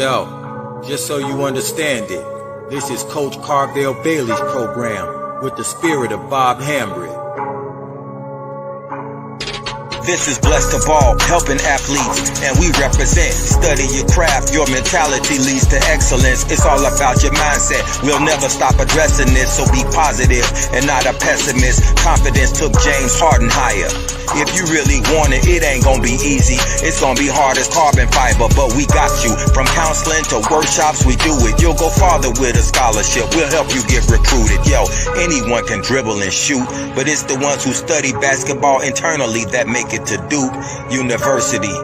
Yo, just so you understand it, this is Coach Carvel Bailey's program with the spirit of Bob Hambry. This is Blessed to Ball, helping athletes, and we represent. Study your craft, your mentality leads to excellence. It's all about your mindset. We'll never stop addressing this, so be positive and not a pessimist. Confidence took James Harden higher. If you really want it, it ain't gonna be easy. It's gonna be hard as carbon fiber, but we got you. From counseling to workshops, we do it. You'll go farther with a scholarship. We'll help you get recruited. Yo, anyone can dribble and shoot, but it's the ones who study basketball internally that make it to Duke University.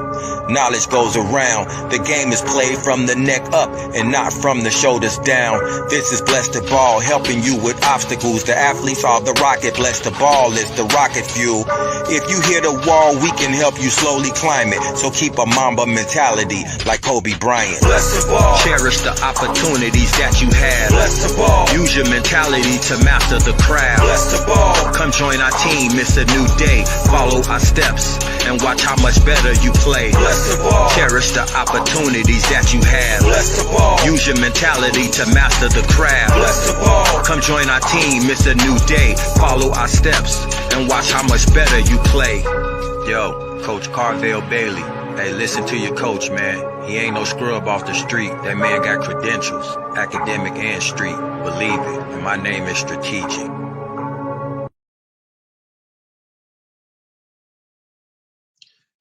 Knowledge goes around. The game is played from the neck up and not from the shoulders down. This is Blessed to Ball, helping you with obstacles. The athletes are the rocket. Blessed to Ball is the rocket fuel. If you hit a wall, we can help you slowly climb it. So keep a Mamba mentality like Kobe Bryant. Blessed to Ball. Cherish the opportunities that you have. Blessed to Ball. Use your mentality to master the craft. Blessed to Ball. Come join our team, it's a new day. Follow our steps and watch how much better you play. Blessed to Ball. Cherish the opportunities that you have. Blessed to Ball. Use your mentality to master the craft. Blessed to Ball. Come join our team, it's a new day. Follow our steps and watch how much better you play. Yo, Coach Carvel Bailey. Hey, listen to your coach, man. He ain't no scrub off the street. That man got credentials, academic and street. Believe it, and my name is Strategic.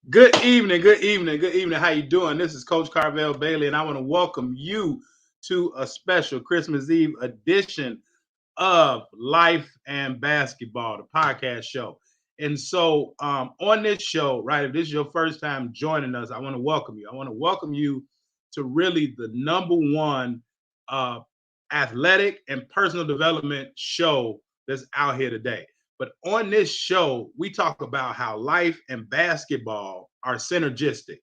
Good evening, good evening, good evening. How you doing? This is Coach Carvel Bailey, and I want to welcome you to a special Christmas Eve edition of Life and Basketball, the podcast show. And so on this show, right, if this is your first time joining us, I want to welcome you. I want to welcome you to really the number one athletic and personal development show that's out here today. But on this show, we talk about how life and basketball are synergistic.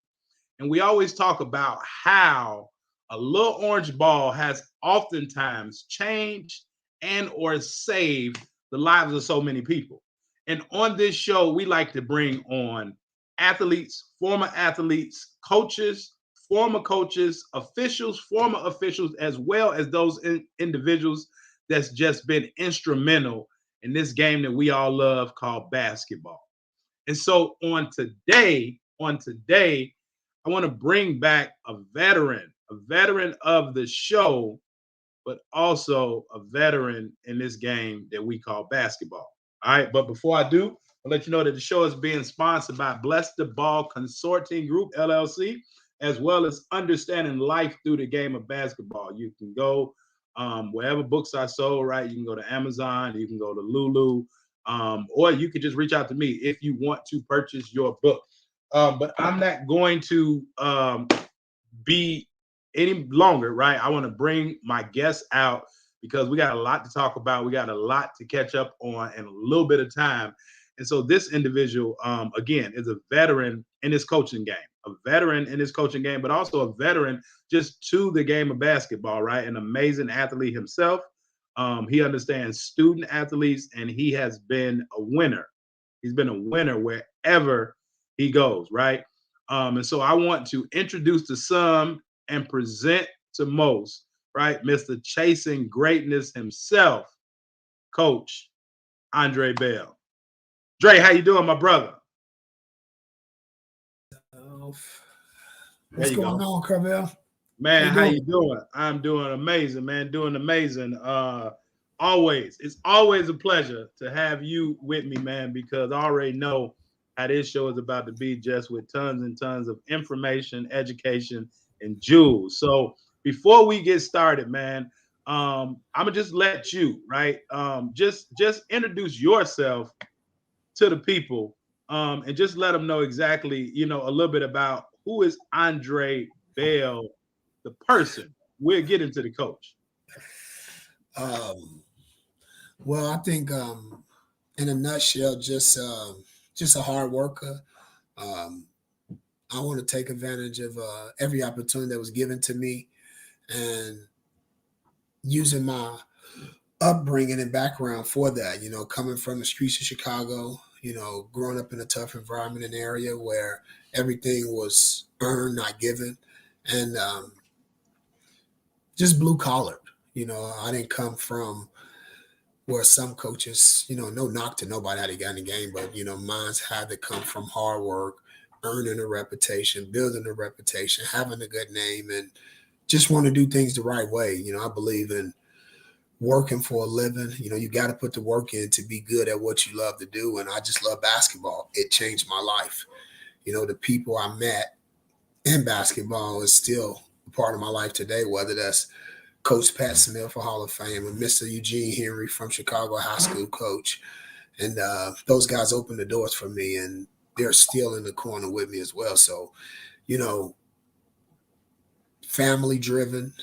And we always talk about how a little orange ball has oftentimes changed and or saved the lives of so many people. And on this show, we like to bring on athletes, former athletes, coaches, former coaches, officials, former officials, as well as those individuals that's just been instrumental in this game that we all love called basketball. And so on today, I want to bring back a veteran of the show, but also a veteran in this game that we call basketball. All right, but before I do, I'll let you know that the show is being sponsored by Blessed to Ball Consorting Group, LLC, as well as Understanding Life Through the Game of Basketball. You can go wherever books are sold, right? You can go to Amazon, you can go to Lulu, or you can just reach out to me if you want to purchase your book. But I'm not going to be any longer, right? I want to bring my guests out because we got a lot to talk about. We got a lot to catch up on in a little bit of time. And so this individual, again, is a veteran in his coaching game, but also a veteran just to the game of basketball, right? An amazing athlete himself. He understands student athletes, and he has been a winner. He's been a winner wherever he goes, right? And so I want to introduce to some and present to most, right? Mr. Chasing Greatness himself, Coach Andre Bell. Dre, how you doing, my brother? What's going on, Carvel? Man, how you doing? I'm doing amazing, man. Doing amazing. It's always a pleasure to have you with me, man, because I already know how this show is about to be, just with tons and tons of information, education, and jewels. So before we get started, man, I'm gonna just let you, right? Just introduce yourself to the people, and just let them know exactly, a little bit about who is Andre Bell, the person. We'll get into the coach. Well, I think in a nutshell, just a hard worker. I want to take advantage of every opportunity that was given to me, and using my upbringing and background for that, coming from the streets of Chicago, growing up in a tough environment, an area where everything was earned, not given. And just blue collared. I didn't come from where some coaches, no knock to nobody how they got in the game, but mine's had to come from hard work, earning a reputation, building a reputation, having a good name, and just want to do things the right way. I believe in working for a living. You got to put the work in to be good at what you love to do. And I just love basketball. It changed my life. The people I met in basketball is still a part of my life today, whether that's Coach Pat Smith for Hall of Fame and Mr. Eugene Henry from Chicago high school coach. And those guys opened the doors for me, and they're still in the corner with me as well. So, family driven.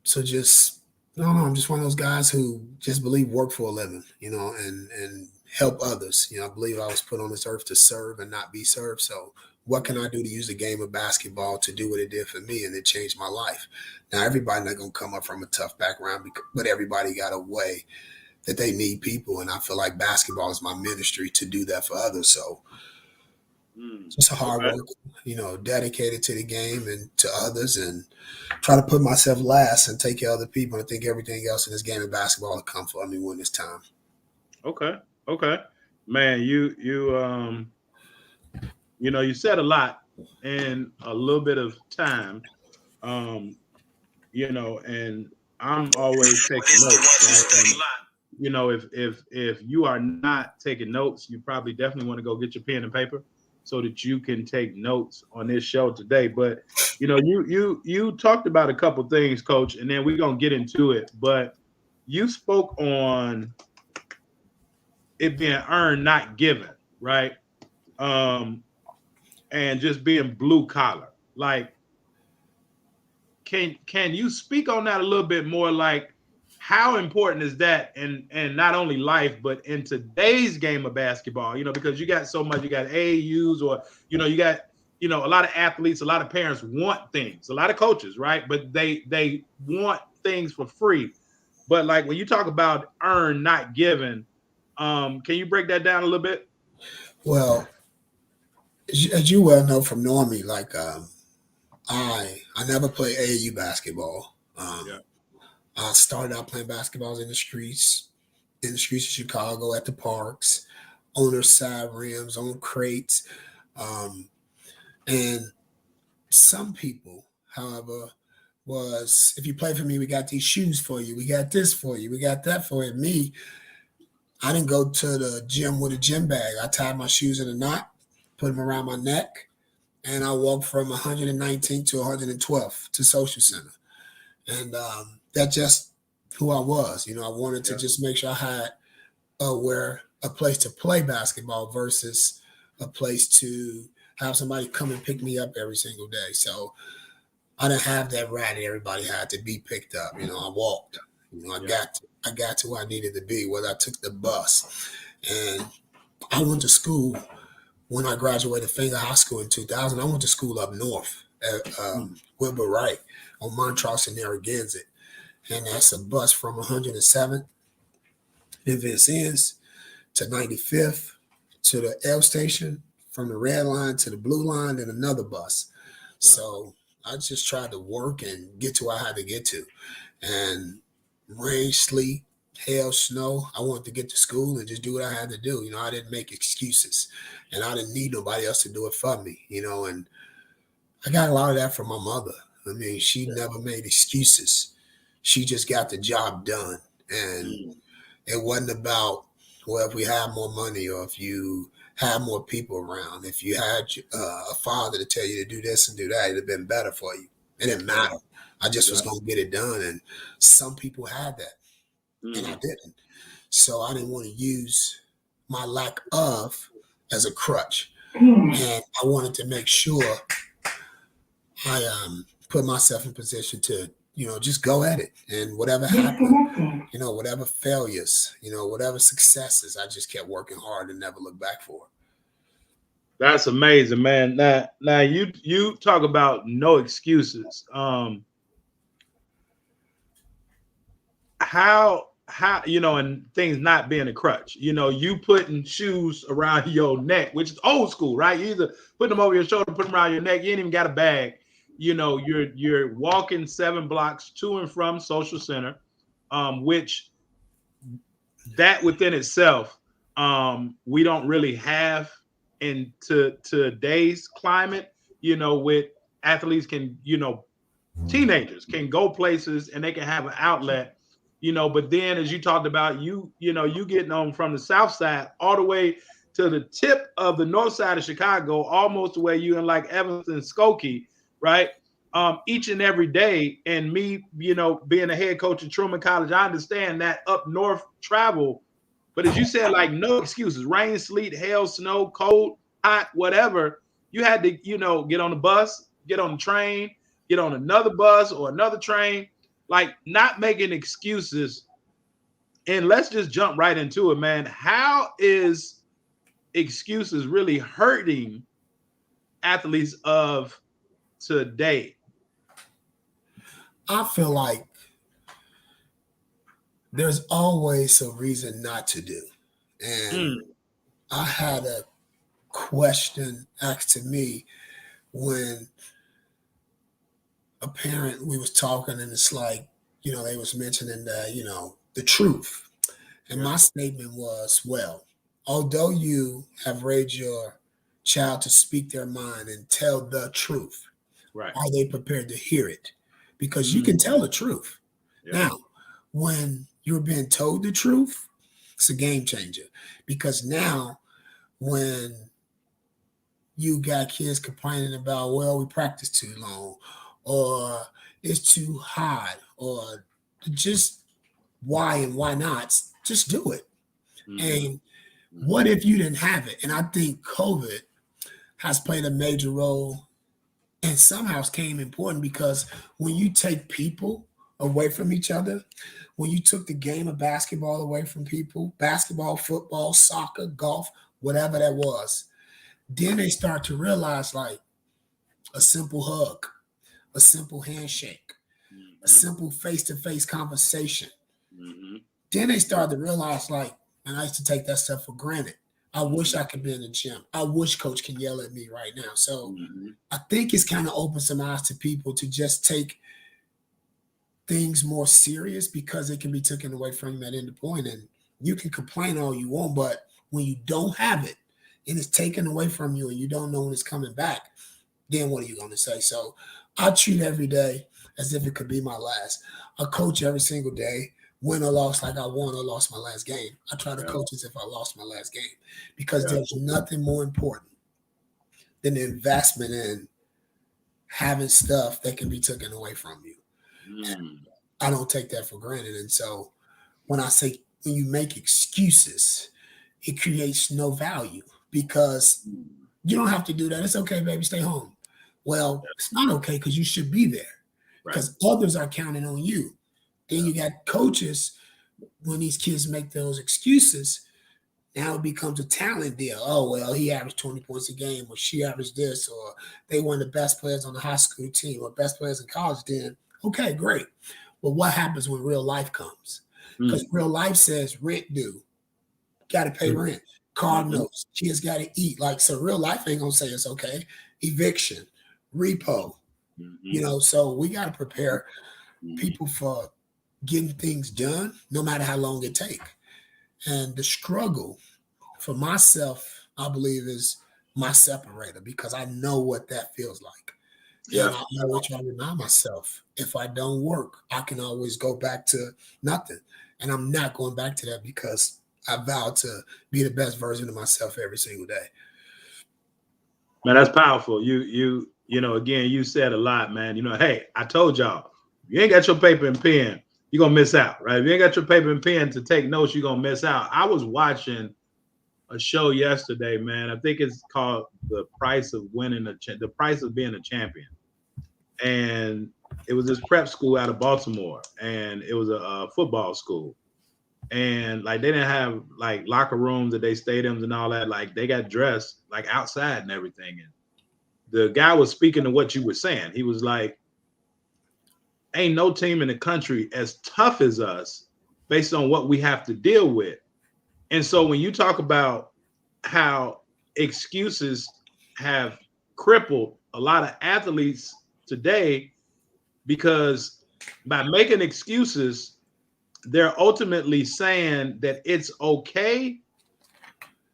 So just, I don't know, I'm just one of those guys who just believe work for a living, and help others. I believe I was put on this earth to serve and not be served. So what can I do to use the game of basketball to do what it did for me? And it changed my life. Now, everybody not going to come up from a tough background, but everybody got a way that they need people. And I feel like basketball is my ministry to do that for others. So just a hard work, dedicated to the game and to others, and try to put myself last and take care of other people. And I think everything else in this game of basketball will come for me when it's time. Okay. Man, you said a lot in a little bit of time, and I'm always taking notes. Right? And, if you are not taking notes, you probably definitely want to go get your pen and paper so that you can take notes on this show today. But, you talked about a couple things, Coach, and then we're going to get into it. But you spoke on it being earned, not given, right? And just being blue collar. Like, can you speak on that a little bit more? Like, how important is that in not only life, but in today's game of basketball, because you got so much, you got AAUs, or, you got, a lot of athletes, a lot of parents want things, a lot of coaches, right? But they want things for free. But like when you talk about earn, not given, can you break that down a little bit? Well, as you well know from knowing me, like I never played AAU basketball. I started out playing basketballs in the streets of Chicago, at the parks, on their side rims, on crates. And some people, however, was, if you play for me, we got these shoes for you. We got this for you. We got that for you. Me, I didn't go to the gym with a gym bag. I tied my shoes in a knot, put them around my neck, and I walked from 119 to 112 to Social Center. And that's just who I was. I wanted to just make sure I had a place to play basketball versus a place to have somebody come and pick me up every single day. So I didn't have that ride that everybody had to be picked up. I walked. I got to where I needed to be, whether I took the bus. And I went to school when I graduated Finger High School in 2000. I went to school up north at Wilbur Wright on Montrose and Narragansett. And that's a bus from 107th in Vincennes to 95th to the L station, from the red line to the blue line, and another bus. So I just tried to work and get to where I had to get to. And rain, sleet, hail, snow, I wanted to get to school and just do what I had to do. I didn't make excuses, and I didn't need nobody else to do it for me, and I got a lot of that from my mother. I mean, she never made excuses. She just got the job done. And it wasn't about, well, if we had more money, or if you had more people around, if you had a father to tell you to do this and do that, it'd have been better for you. It didn't matter. I just was going to get it done. And some people had that, and I didn't. So I didn't want to use my lack of as a crutch. And I wanted to make sure I put myself in position to, just go at it. And whatever happened, whatever failures, whatever successes, I just kept working hard and never looked back for it. That's amazing, man. Now you talk about no excuses. How and things not being a crutch. You putting shoes around your neck, which is old school, right? You either put them over your shoulder, put them around your neck. You ain't even got a bag. you're walking 7 blocks to and from Social Center, which that within itself, we don't really have in today's climate, with athletes can, teenagers can go places and they can have an outlet, but then as you talked about, you getting on from the south side all the way to the tip of the north side of Chicago, almost where you in like Evanston, Skokie, right? Each and every day. And me, being a head coach at Truman College, I understand that up north travel. But as you said, like no excuses, rain, sleet, hail, snow, cold, hot, whatever. You had to, get on the bus, get on the train, get on another bus or another train, like not making excuses. And let's just jump right into it, man. How is excuses really hurting athletes of today? I feel like there's always a reason not to do. And I had a question asked to me when a parent, we was talking, and it's like, they was mentioning the truth. And my statement was, well, although you have raised your child to speak their mind and tell the truth, right, are they prepared to hear it? Because you can tell the truth. Yeah. Now, when you're being told the truth, it's a game changer. Because now when you got kids complaining about, well, we practice too long, or it's too hot, or just why and why not, just do it. And what if you didn't have it? And I think COVID has played a major role and somehow came important, because when you take people away from each other, when you took the game of basketball away from people, basketball, football, soccer, golf, whatever that was, then they start to realize like a simple hug, a simple handshake, a simple face-to-face conversation. Then they start to realize like, and I used to take that stuff for granted. I wish I could be in the gym. I wish coach can yell at me right now. So I think it's kind of opened some eyes to people to just take things more serious, because it can be taken away from you at any point. And you can complain all you want, but when you don't have it and it's taken away from you and you don't know when it's coming back, then what are you going to say? So I treat every day as if it could be my last. I coach every single day, win or loss, like I won or lost my last game. I try to coach as if I lost my last game, because there's nothing more important than the investment in having stuff that can be taken away from you. I don't take that for granted. And so when I say, when you make excuses, it creates no value, because you don't have to do that. It's okay, baby, stay home. Well, it's not okay, because you should be there, because others are counting on you. Then you got coaches, when these kids make those excuses, now it becomes a talent deal. Oh, well, he averaged 20 points a game, or she averaged this, or they were the best players on the high school team, or best players in college. Then, okay, great. But what happens when real life comes? Because real life says rent due, got to pay rent, car notes, kids got to eat. Like, so real life ain't going to say it's okay. Eviction, repo, so we got to prepare people for getting things done, no matter how long it take. And the struggle for myself, I believe, is my separator, because I know what that feels like. Yeah. And I always try to remind myself, if I don't work, I can always go back to nothing. And I'm not going back to that, because I vowed to be the best version of myself every single day. Man, that's powerful. You again, you said a lot, man. Hey, I told y'all, if you ain't got your paper and pen, you're going to miss out, right? If you ain't got your paper and pen to take notes, you're going to miss out. I was watching a show yesterday, man. I think it's called The Price of Winning The Price of Being a Champion. And it was this prep school out of Baltimore, and it was a football school. And like, they didn't have like locker rooms at their stadiums and all that. Like, they got dressed like outside and everything. And the guy was speaking to what you were saying. He was like, ain't no team in the country as tough as us based on what we have to deal with. And so when you talk about how excuses have crippled a lot of athletes today, because by making excuses, they're ultimately saying that it's okay,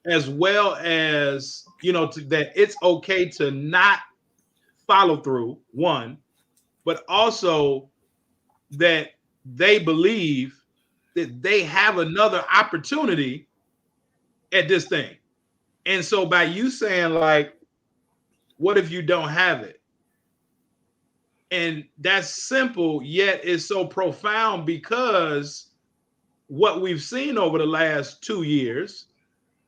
as well as, that it's okay to not follow through, one, but also that they believe that they have another opportunity at this thing. And so by you saying, like, what if you don't have it? And that's simple, yet it's so profound, because what we've seen over the last 2 years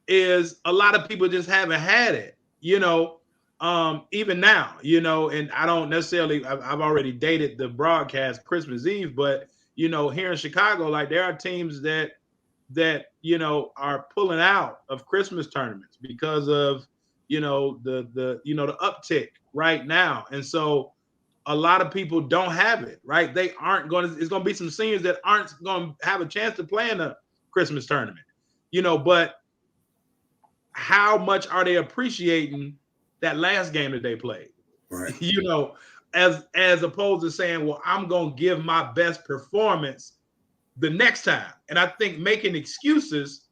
is a lot of people just haven't had it, even now, and I don't necessarily, I've already dated the broadcast Christmas Eve, but, here in Chicago, like, there are teams that are pulling out of Christmas tournaments because of, the uptick right now. And so a lot of people don't have it, right? They aren't going to, it's going to be some seniors that aren't going to have a chance to play in the Christmas tournament, but how much are they appreciating that last game that they played? Right. As opposed to saying, well, I'm going to give my best performance the next time. And I think making excuses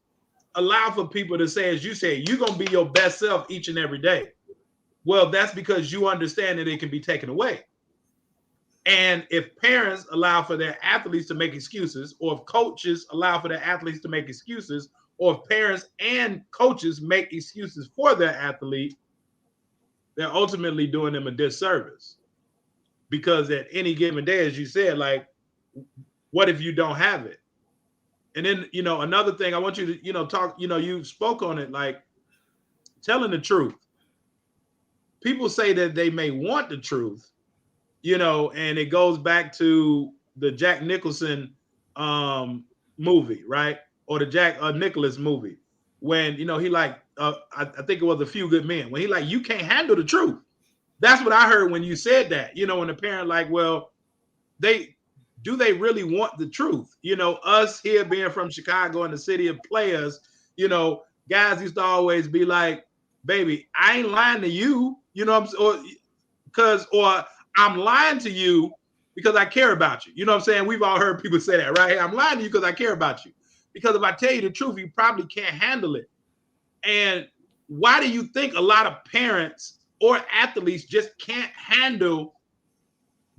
allow for people to say, as you say, you're going to be your best self each and every day. Well, that's because you understand that it can be taken away. And if parents allow for their athletes to make excuses, or if coaches allow for their athletes to make excuses, or if parents and coaches make excuses for their athlete, they're ultimately doing them a disservice. Because at any given day, as you said, like, what if you don't have it? And then, another thing I want you to, talk, you spoke on it, like, telling the truth. People say that they may want the truth, and it goes back to the Jack Nicholson movie, right? Or the Jack Nicholas movie, when, he like, I think it was A Few Good Men, when he like, you can't handle the truth. That's what I heard when you said that, when the parent, like, well, they really want the truth? Us here being from Chicago and the city of players, guys used to always be like, baby, I ain't lying to you, or I'm lying to you because I care about you. You know what I'm saying? We've all heard people say that, right? Hey, I'm lying to you because I care about you. Because if I tell you the truth, you probably can't handle it. And why do you think a lot of parents or athletes just can't handle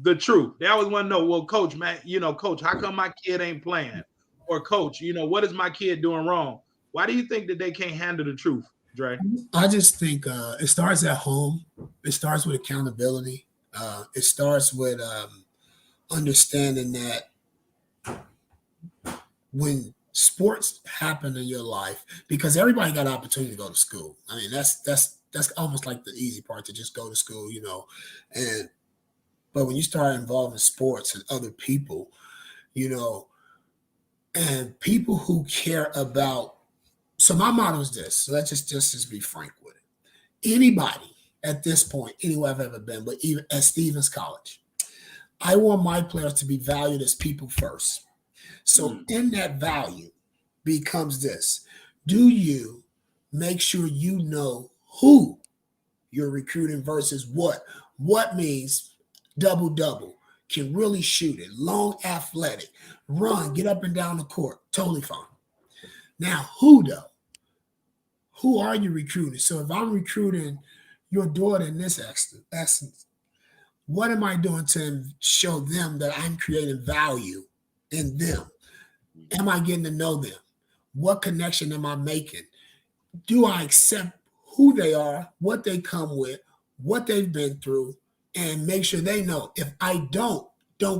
the truth? They always want to know, well, coach, man, coach, how come my kid ain't playing? Or coach, what is my kid doing wrong? Why do you think that they can't handle the truth, Dre? I just think it starts at home. It starts with accountability. It starts with understanding that when sports happen in your life, because everybody got an opportunity to go to school. I mean, that's almost like the easy part, to just go to school, but when you start involving sports and other people, and people who care about, so my motto is this. So let's just be frank with it. Anybody at this point, anywhere I've ever been, but even at Stevens College, I want my players to be valued as people first. So in that value becomes this: do you make sure you know who you're recruiting versus what? What means double, can really shoot it, long, athletic, run, get up and down the court, totally fine. Now, who though? Who are you recruiting? So if I'm recruiting your daughter in this essence, what am I doing to show them that I'm creating value in them? Am I getting to know them? What connection am I making? Do I accept who they are, what they come with, what they've been through, and make sure they know if I don't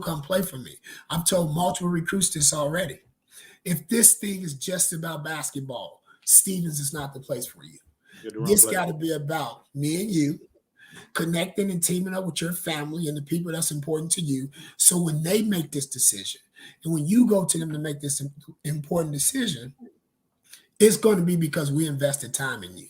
come play for me? I've told multiple recruits this already. If this thing is just about basketball, Stevens is not the place for you. This got to be about me and you connecting and teaming up with your family and the people that's important to you. So when they make this decision, and when you go to them to make this important decision, it's going to be because we invested time in you.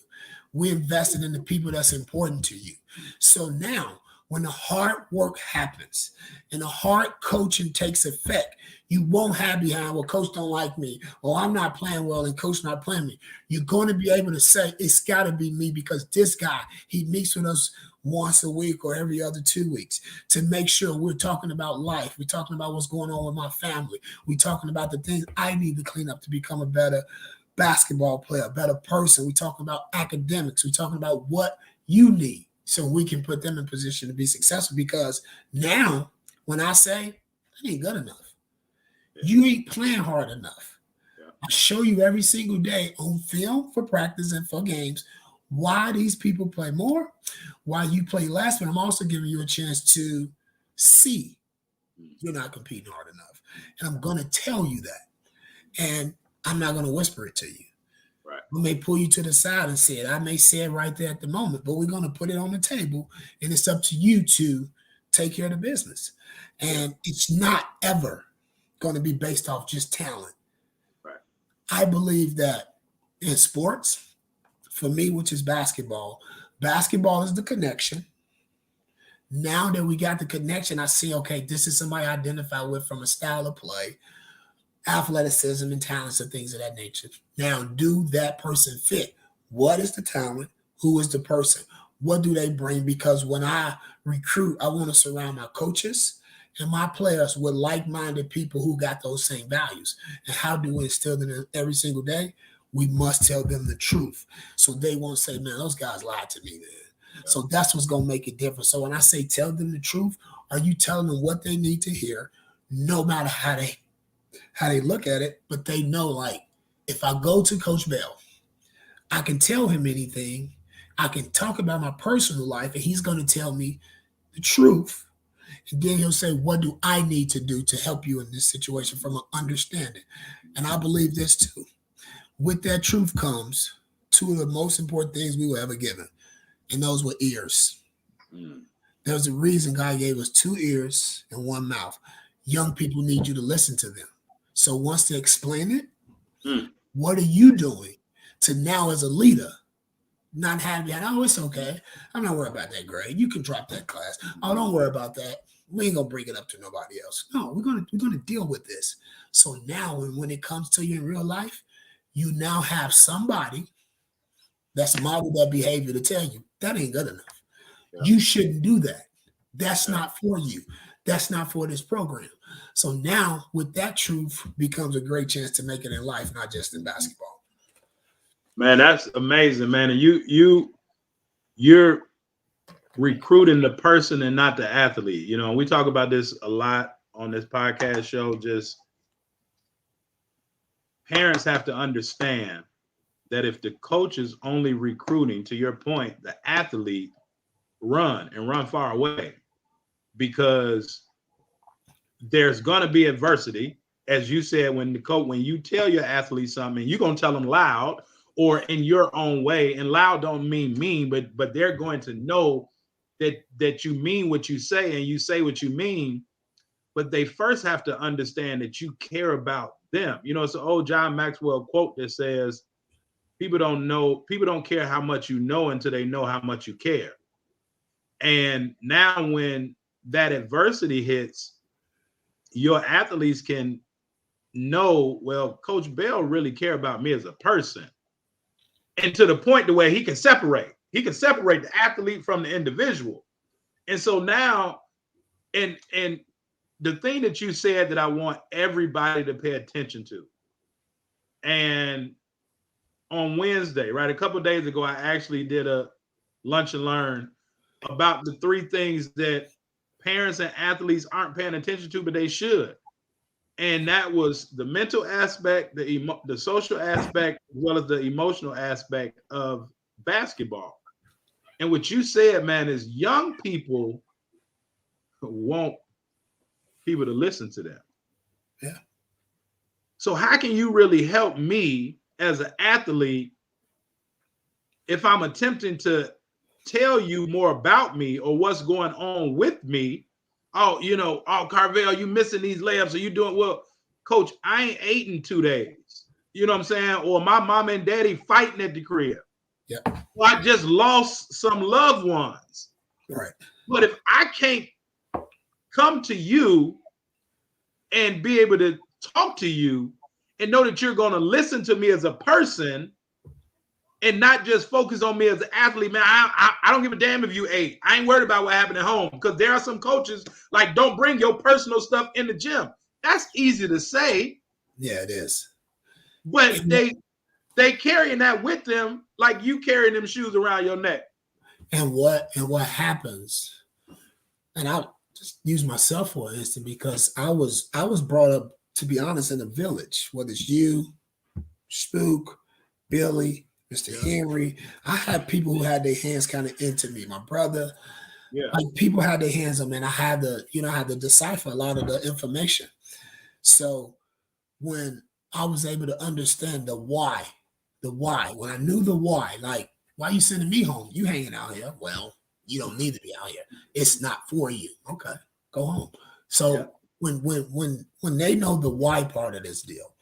We invested in the people that's important to you. So now when the hard work happens and the hard coaching takes effect, you won't have behind, well, coach don't like me, or I'm not playing well and coach not playing me. You're going to be able to say, it's got to be me because this guy, he meets with us once a week or every other 2 weeks to make sure we're talking about life. We're talking about what's going on with my family. We're talking about the things I need to clean up to become a better basketball player, a better person. We're talking about academics. We're talking about what you need so we can put them in position to be successful. Because now when I say that ain't good enough, you ain't playing hard enough. I show you every single day on film for practice and for games why these people play more, why you play less, but I'm also giving you a chance to see you're not competing hard enough. And I'm going to tell you that. And I'm not going to whisper it to you. Right. I may pull you to the side and say it. I may say it right there at the moment, but we're going to put it on the table, and it's up to you to take care of the business. And it's not ever going to be based off just talent. Right. I believe that in sports, for me, which is basketball is the connection. Now that we got the connection, I see, okay, this is somebody I identify with from a style of play, athleticism and talents and things of that nature. Now, do that person fit? What is the talent? Who is the person? What do they bring? Because when I recruit, I want to surround my coaches and my players with like-minded people who got those same values. And how do we instill them every single day? We must tell them the truth so they won't say, man, those guys lied to me, man. Yeah. So that's what's going to make it different. So when I say tell them the truth, are you telling them what they need to hear, no matter how they look at it, but they know, like, if I go to Coach Bell, I can tell him anything. I can talk about my personal life, and he's going to tell me the truth. And then he'll say, what do I need to do to help you in this situation from an understanding? And I believe this too. With that truth comes two of the most important things we were ever given, and those were ears. There's a reason God gave us 2 ears and 1 mouth. Young people need you to listen to them. So once they explain it, what are you doing to now as a leader not having, oh, it's okay. I'm not worried about that grade. You can drop that class. Oh, don't worry about that. We ain't gonna bring it up to nobody else. No, we're gonna deal with this. So now when it comes to you in real life, you now have somebody that's modeled that behavior to tell you that ain't good enough. Yeah. You shouldn't do that. That's not for you. That's not for this program. So now with that truth becomes a great chance to make it in life, not just in basketball. Man, that's amazing, man. And you're recruiting the person and not the athlete. You know, we talk about this a lot on this podcast show. Just parents have to understand that if the coach is only recruiting, to your point, the athlete, run far away, because there's going to be adversity. As you said, when you tell your athlete something, you're going to tell them loud or in your own way. And loud don't mean mean, but they're going to know that you mean what you say and you say what you mean. But they first have to understand that you care about them. You know, it's an old John Maxwell quote that says, people don't care how much you know until they know how much you care. And now when that adversity hits, your athletes can know, well, Coach Bell really care about me as a person. And to the point to where he can separate the athlete from the individual. And so now, and the thing that you said that I want everybody to pay attention to, and on Wednesday, right, a couple of days ago, I actually did a lunch and learn about the 3 things that parents and athletes aren't paying attention to, but they should. And that was the mental aspect, the social aspect, as well as the emotional aspect of basketball. And what you said, man, is young people want people to listen to them. Yeah. So how can you really help me as an athlete if I'm attempting to tell you more about me or what's going on with me? Oh, Carvel, you missing these layups, or you doing well, coach, I ain't ate in 2 days. You know what I'm saying? Or my mom and daddy fighting at the crib. Yeah. Or I just lost some loved ones. Right. But if I can't come to you and be able to talk to you and know that you're going to listen to me as a person and not just focus on me as an athlete, man, I don't give a damn if you ate. I ain't worried about what happened at home, because there are some coaches like, don't bring your personal stuff in the gym. That's easy to say. Yeah, it is. But they carrying that with them like you carrying them shoes around your neck. And what happens, and I'll just use myself for instance, because I was brought up, to be honest, in a village, whether it's you, Spook, Billy, Mr. Henry. I had people who had their hands kind of into me. My brother, like people had their hands on me, and I had to decipher a lot of the information. So when I was able to understand the why, when I knew the why, like, why are you sending me home? You hanging out here? Well, you don't need to be out here. It's not for you. Okay, go home. So when they know the why part of this deal,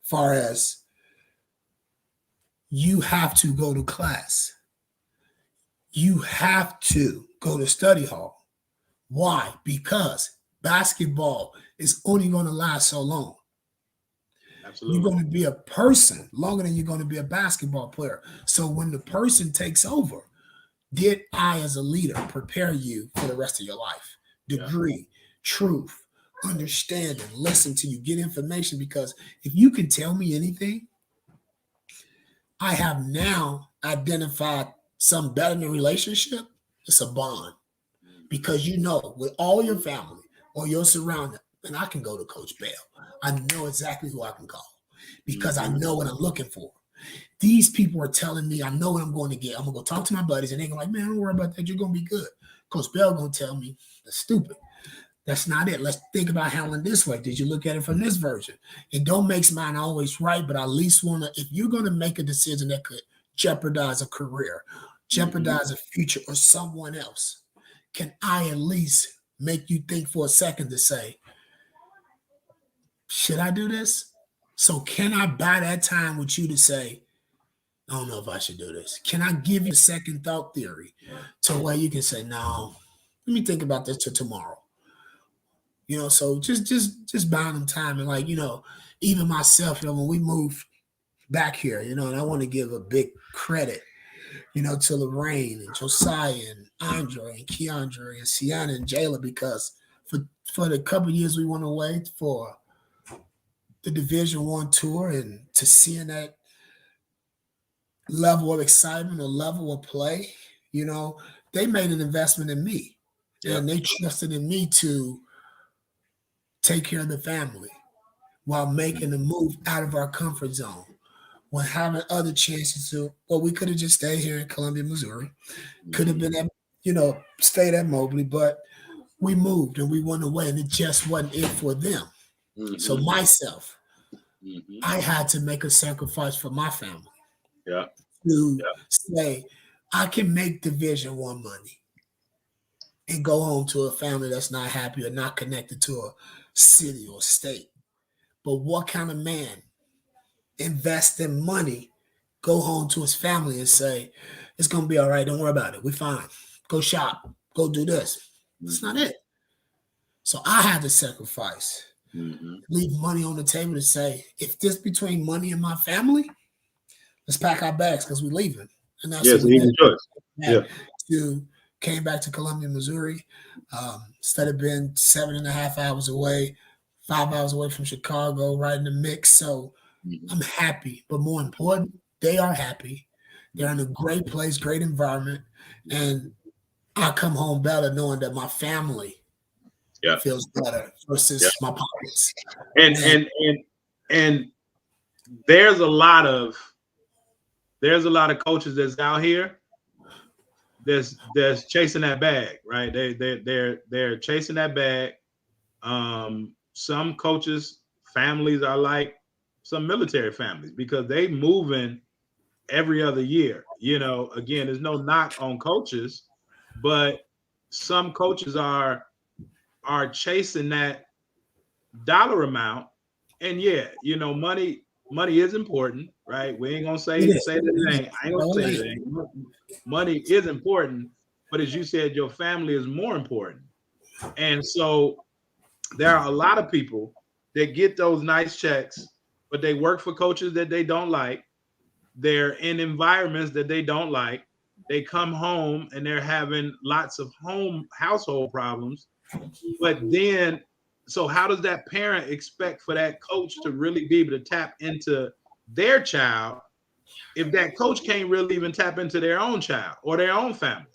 far as you have to go to class, you have to go to study hall. Why? Because basketball is only going to last so long. Absolutely. You're going to be a person longer than you're going to be a basketball player. So when the person takes over, did I, as a leader, prepare you for the rest of your life? Degree, truth, understanding, listen to you, get information. Because if you can tell me anything, I have now identified some better than relationship. It's a bond. Because you know, with all your family or your surrounding, and I can go to Coach Bell. I know exactly who I can call because I know what I'm looking for. These people are telling me I know what I'm going to get. I'm going to go talk to my buddies, and they're going to like, man, don't worry about that. You're going to be good. Coach Bell going to tell me, that's stupid. That's not it. Let's think about handling this way. Did you look at it from this version? It don't make mine always right, but I at least want to, if you're going to make a decision that could jeopardize a career, jeopardize a future or someone else, can I at least make you think for a second to say, should I do this? So can I buy that time with you to say, I don't know if I should do this? Can I give you a second thought theory to where you can say, no, let me think about this till tomorrow? You know, so just buying them time. And like, you know, even myself, you know, when we moved back here, you know, and I want to give a big credit, you know, to Lorraine and Josiah and Andre and Keandre and Sienna and Jayla, because for the couple of years we went away for the Division I tour, and to seeing that level of excitement or level of play, you know, they made an investment in me. And they trusted in me to take care of the family while making a move out of our comfort zone, when having other chances to, well, we could have just stayed here in Columbia, Missouri, could have been at, you know, stayed at Mobley, but we moved and we went away, and it just wasn't it for them. So myself, I had to make a sacrifice for my family to say, I can make Division I money and go home to a family that's not happy or not connected to a city or state. But what kind of man invests in money, go home to his family and say, it's going to be all right, don't worry about it, we're fine, go shop, go do this? That's not it. So I had to sacrifice, leave money on the table to say, if this between money and my family, let's pack our bags because we're leaving. And that's what we did. Came back to Columbia, Missouri. Instead of being 7.5 hours away, 5 hours away from Chicago, right in the mix. So I'm happy, but more important, they are happy. They're in a great place, great environment, and I come home better knowing that my family feels better versus my pockets. And there's a lot of coaches that's out here that's chasing that bag, right? They're chasing that bag. Some coaches' families are like some military families because they moving every other year. You know, again, there's no knock on coaches, but some coaches are chasing that dollar amount. And you know, money is important, right? We ain't gonna say that it ain't. I ain't gonna say that it ain't. Money is important, but as you said, your family is more important. And so there are a lot of people that get those nice checks, but they work for coaches that they don't like. They're in environments that they don't like. They come home and they're having lots of household problems. But then, so how does that parent expect for that coach to really be able to tap into their child if that coach can't really even tap into their own child or their own family?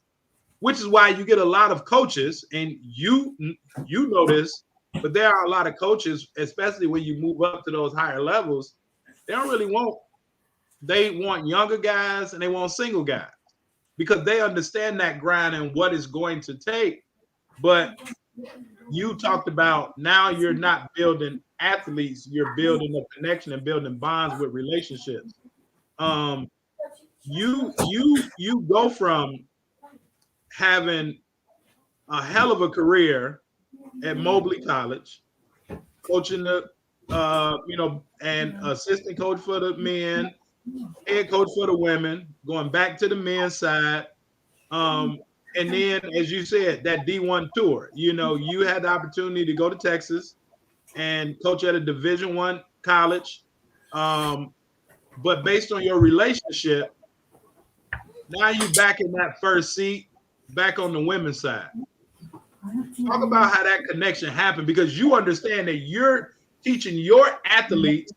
Which is why you get a lot of coaches, and you know this, but there are a lot of coaches, especially when you move up to those higher levels, they want younger guys and they want single guys because they understand that grind and what it's going to take. But you talked about now you're not building athletes, you're building a connection and building bonds with relationships. You go from having a hell of a career at Mobley College, coaching the and assistant coach for the men, head coach for the women, going back to the men's side. And then, as you said, that D1 tour, you had the opportunity to go to Texas and coach at a Division I college. But based on your relationship, now you're back in that first seat, back on the women's side. Talk about how that connection happened, because you understand that you're teaching your athletes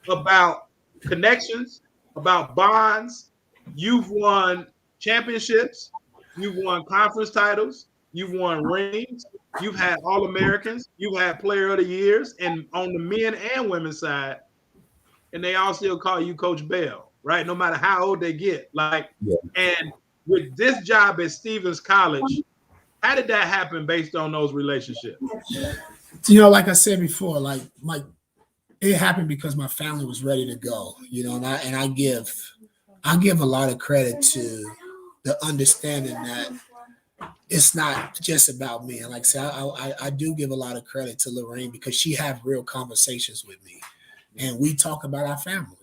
about connections, about bonds. You've won championships. You've won conference titles. You've won rings. You've had All-Americans. You've had Player of the Years, and on the men and women's side, and they all still call you Coach Bell, right? No matter how old they get. And with this job at Stevens College, how did that happen based on those relationships? Like I said before, it happened because my family was ready to go, and I give a lot of credit to the understanding that it's not just about me. And like I said, I do give a lot of credit to Lorraine because she had real conversations with me and we talk about our family.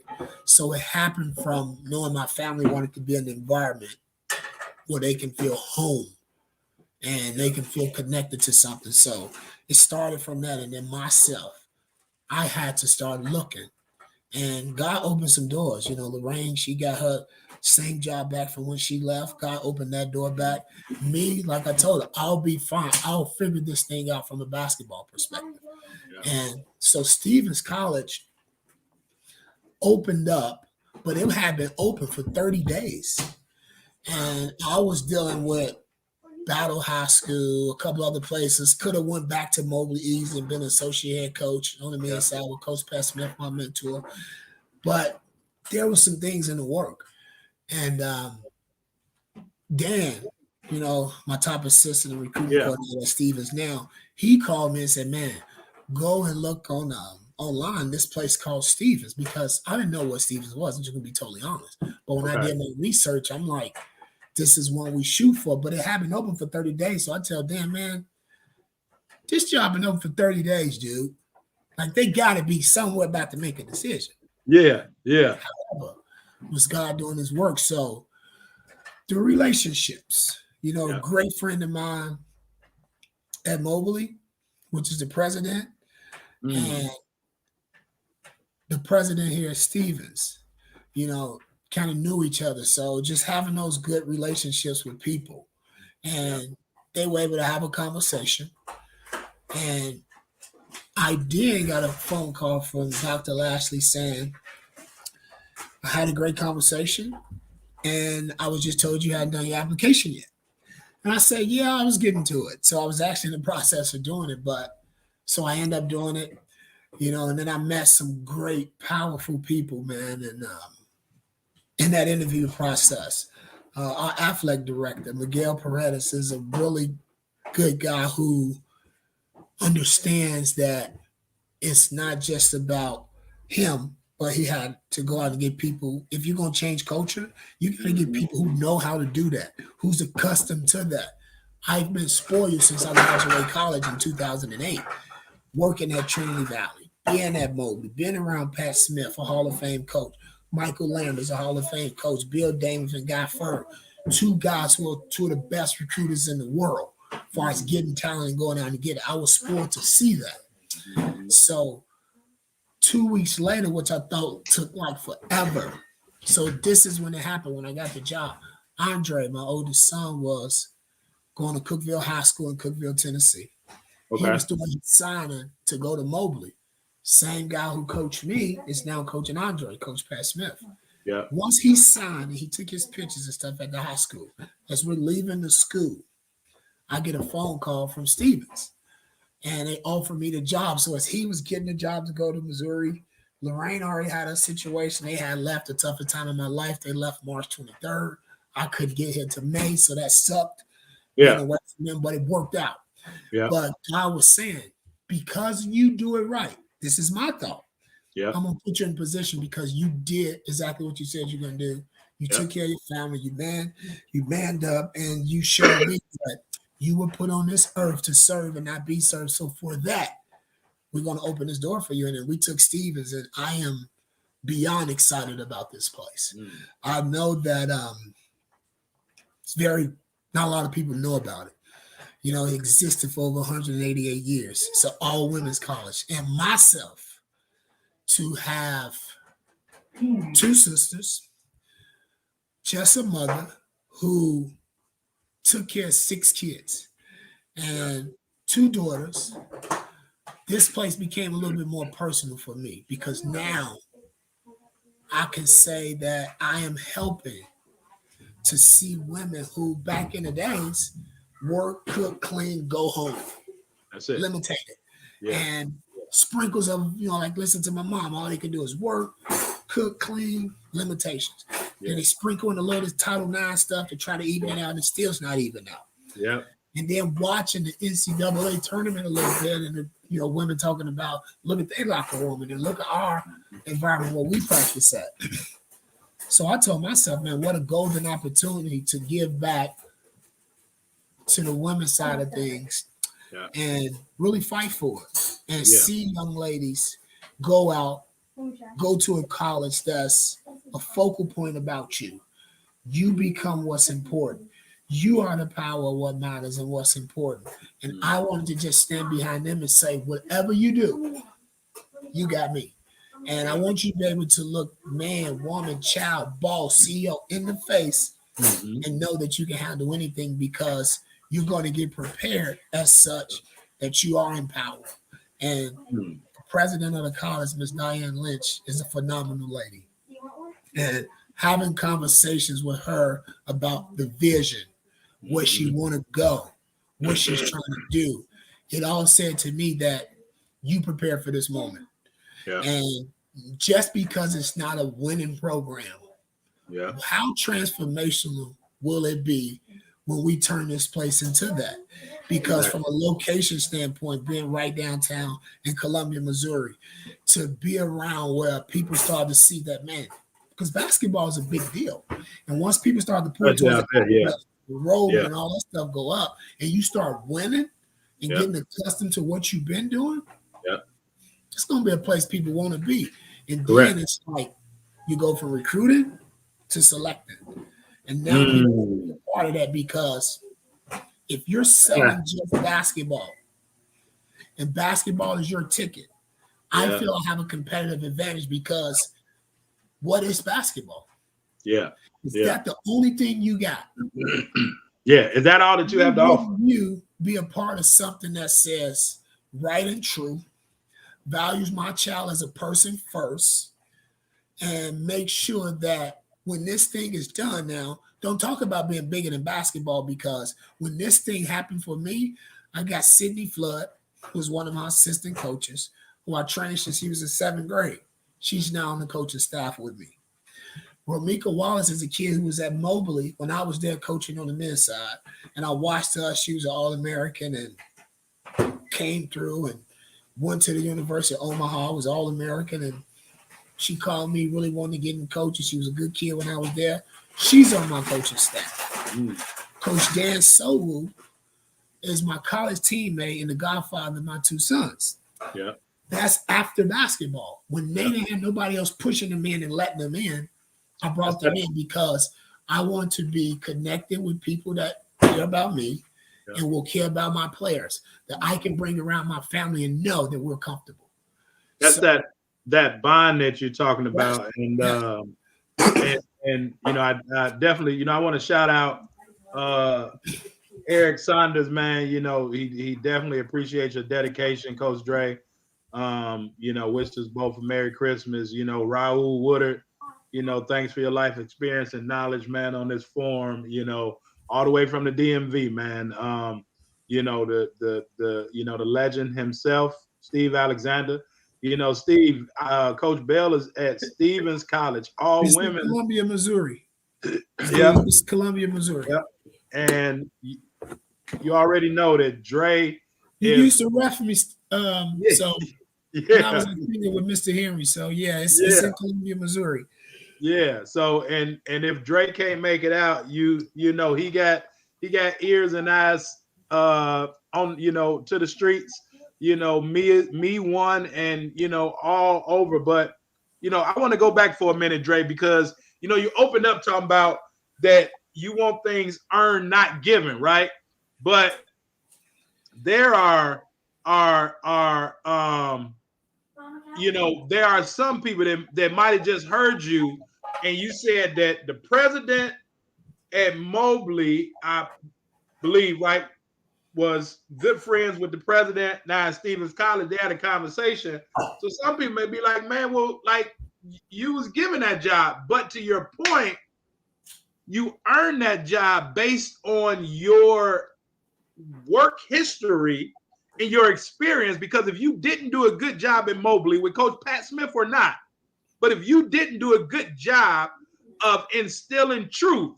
So it happened from knowing my family wanted to be in an environment where they can feel home and they can feel connected to something. So it started from that. And then myself, I had to start looking, and God opened some doors. Lorraine, she got her same job back from when she left. God opened that door back. Me, like I told her, I'll be fine. I'll figure this thing out from a basketball perspective. Yeah. And so Stevens College opened up, but it had been open for 30 days. And I was dealing with Battle High School, a couple other places. Could have went back to Mobley easily and been associate head coach on the men's side with Coach Pat Smith, my mentor. But there were some things in the work. And Dan, my top assistant and recruiting coordinator at Stevens now, he called me and said, man, go and look on online this place called Stevens, because I didn't know what Stevens was. I'm just going to be totally honest. But when I did my research, I'm like, this is one we shoot for. But it had been open for 30 days. So I tell Dan, man, this job been open for 30 days, dude. Like, they got to be somewhere about to make a decision. Yeah. However, was God doing his work. So the relationships, a great friend of mine at Mobley, which is the president, and the president here at Stevens, kind of knew each other. So just having those good relationships with people, and they were able to have a conversation. And I did got a phone call from Dr. Lashley saying, I had a great conversation, and I was just told you hadn't done your application yet. And I said, yeah, I was getting to it. So I was actually in the process of doing it, so I ended up doing it, and then I met some great, powerful people, man. And in that interview process, our athletic director, Miguel Paredes, is a really good guy who understands that it's not just about him, but he had to go out and get people. If you're going to change culture, you got to get people who know how to do that, who's accustomed to that. I've been spoiled since I graduated college in 2008, working at Trinity Valley, being at Mobley, being around Pat Smith, a Hall of Fame coach, Michael Landers, a Hall of Fame coach, Bill Damon and Guy Furr, two guys who are two of the best recruiters in the world as far as getting talent and going out and get it. I was spoiled to see that. So 2 weeks later, which I thought took like forever. So this is when it happened when I got the job. Andre, my oldest son, was going to Cookeville High School in Cookeville, Tennessee. Okay. He was doing his signing to go to Mobley. Same guy who coached me is now coaching Andre, Coach Pat Smith. Yeah. Once he signed and he took his pictures and stuff at the high school, as we're leaving the school, I get a phone call from Stevens. And they offered me the job. So as he was getting the job to go to Missouri, Lorraine already had a situation. They had left a tougher time in my life. They left March 23rd. I couldn't get here to May, so that sucked. Yeah. Away from them, but it worked out. Yeah. But God was saying, because you do it right, this is my thought. Yeah. I'm gonna put you in position because you did exactly what you said you're gonna do. You Yeah. took care of your family, you manned up, and you showed me that you were put on this earth to serve and not be served. So for that, we're gonna open this door for you. And then we took Stevens, and I am beyond excited about this place. I know that it's not a lot of people know about it. You know, it existed for over 188 years. It's an all women's college. And myself, to have two sisters, just a mother who took care of 6 kids and 2 daughters, this place became a little bit more personal for me because now I can say that I am helping to see women who back in the days work, cook, clean, go home. That's it. Limited. Yeah. And sprinkles of, like listen to my mom, all they can do is work, cook, clean, limitations. Yeah. Then they sprinkle in a little Title IX stuff to try to even it out, and it still's not even out. Yeah. And then watching the NCAA tournament a little bit, and women talking about look at their locker room and then look at our environment where we practice at. So I told myself, man, what a golden opportunity to give back to the women's side of things. Yeah. And really fight for it and Yeah. see young ladies go out, go to a college that's a focal point about you. You become what's important. You are the power of what matters and what's important. And I wanted to just stand behind them and say, whatever you do, you got me. And I want you to be able to look man, woman, child, boss, CEO in the face and know that you can handle anything because you're going to get prepared as such that you are in power. And the president of the college, Ms. Diane Lynch, is a phenomenal lady. And having conversations with her about the vision, where she want to go, what she's trying to do, it all said to me that you prepare for this moment. Yeah. And just because it's not a winning program, Yeah. how transformational will it be when we turn this place into that? Because from a location standpoint, being right downtown in Columbia, Missouri, to be around where people start to see that, man, because basketball is a big deal. And once people start to put the road and all that stuff go up, and you start winning and getting accustomed to what you've been doing, it's going to be a place people want to be. And then it's like you go from recruiting to selecting. And now people are part of that because if you're selling just basketball and basketball is your ticket, I feel I have a competitive advantage because what is basketball? Yeah. Is that the only thing you got? Yeah. Is that all that you have to offer? You be a part of something that says right and true, values my child as a person first, and make sure that when this thing is done now, don't talk about being bigger than basketball, because when this thing happened for me, I got Sydney Flood, who's one of my assistant coaches, who I trained since she was in 7th grade. She's now on the coaching staff with me. Romika Wallace is a kid who was at Mobley when I was there coaching on the men's side. And I watched her. She was an All-American and came through and went to the University of Omaha, was All-American. And she called me, really wanted to get in coaching. She was a good kid when I was there. She's on my coaching staff. Coach Dan Sowu is my college teammate and the godfather of my 2 sons. Yeah. That's after basketball. When they didn't have nobody else pushing them in and letting them in, I brought them in because I want to be connected with people that care about me and will care about my players, that I can bring around my family and know that we're comfortable. That's that bond that you're talking about. And you know, I definitely, you know, I want to shout out Eric Saunders, man. You know, he definitely appreciates your dedication, Coach Dre. You know, wishes us both a Merry Christmas. You know, Raul Woodard, you know, thanks for your life experience and knowledge, man, on this forum, you know, all the way from the DMV, man. You know, the you know, the legend himself, Steve Alexander. You know, Steve, Coach Bell is at Stevens College, all It's women. Columbia, Missouri. Yeah. It's Columbia, Missouri. Yep. And you already know that Dre You used to ref me, so yeah. I was thinking with Mr. Henry. So yeah, it's in Columbia, Missouri. Yeah. So and if Dre can't make it out, you know, he got ears and eyes on, you know, to the streets, you know, me one, and you know, all over. But you know, I want to go back for a minute, Dre, because you know, you opened up talking about that you want things earned, not given, right? But there are you know, there are some people that might have just heard you, and you said that the president at Mobley, I believe, right, was good friends with the president now at Stevens College. They had a conversation. So some people may be like, man, well, like, you was given that job, but to your point, you earned that job based on your work history and your experience. Because if you didn't do a good job in Mobley with Coach Pat Smith or not, but if you didn't do a good job of instilling truth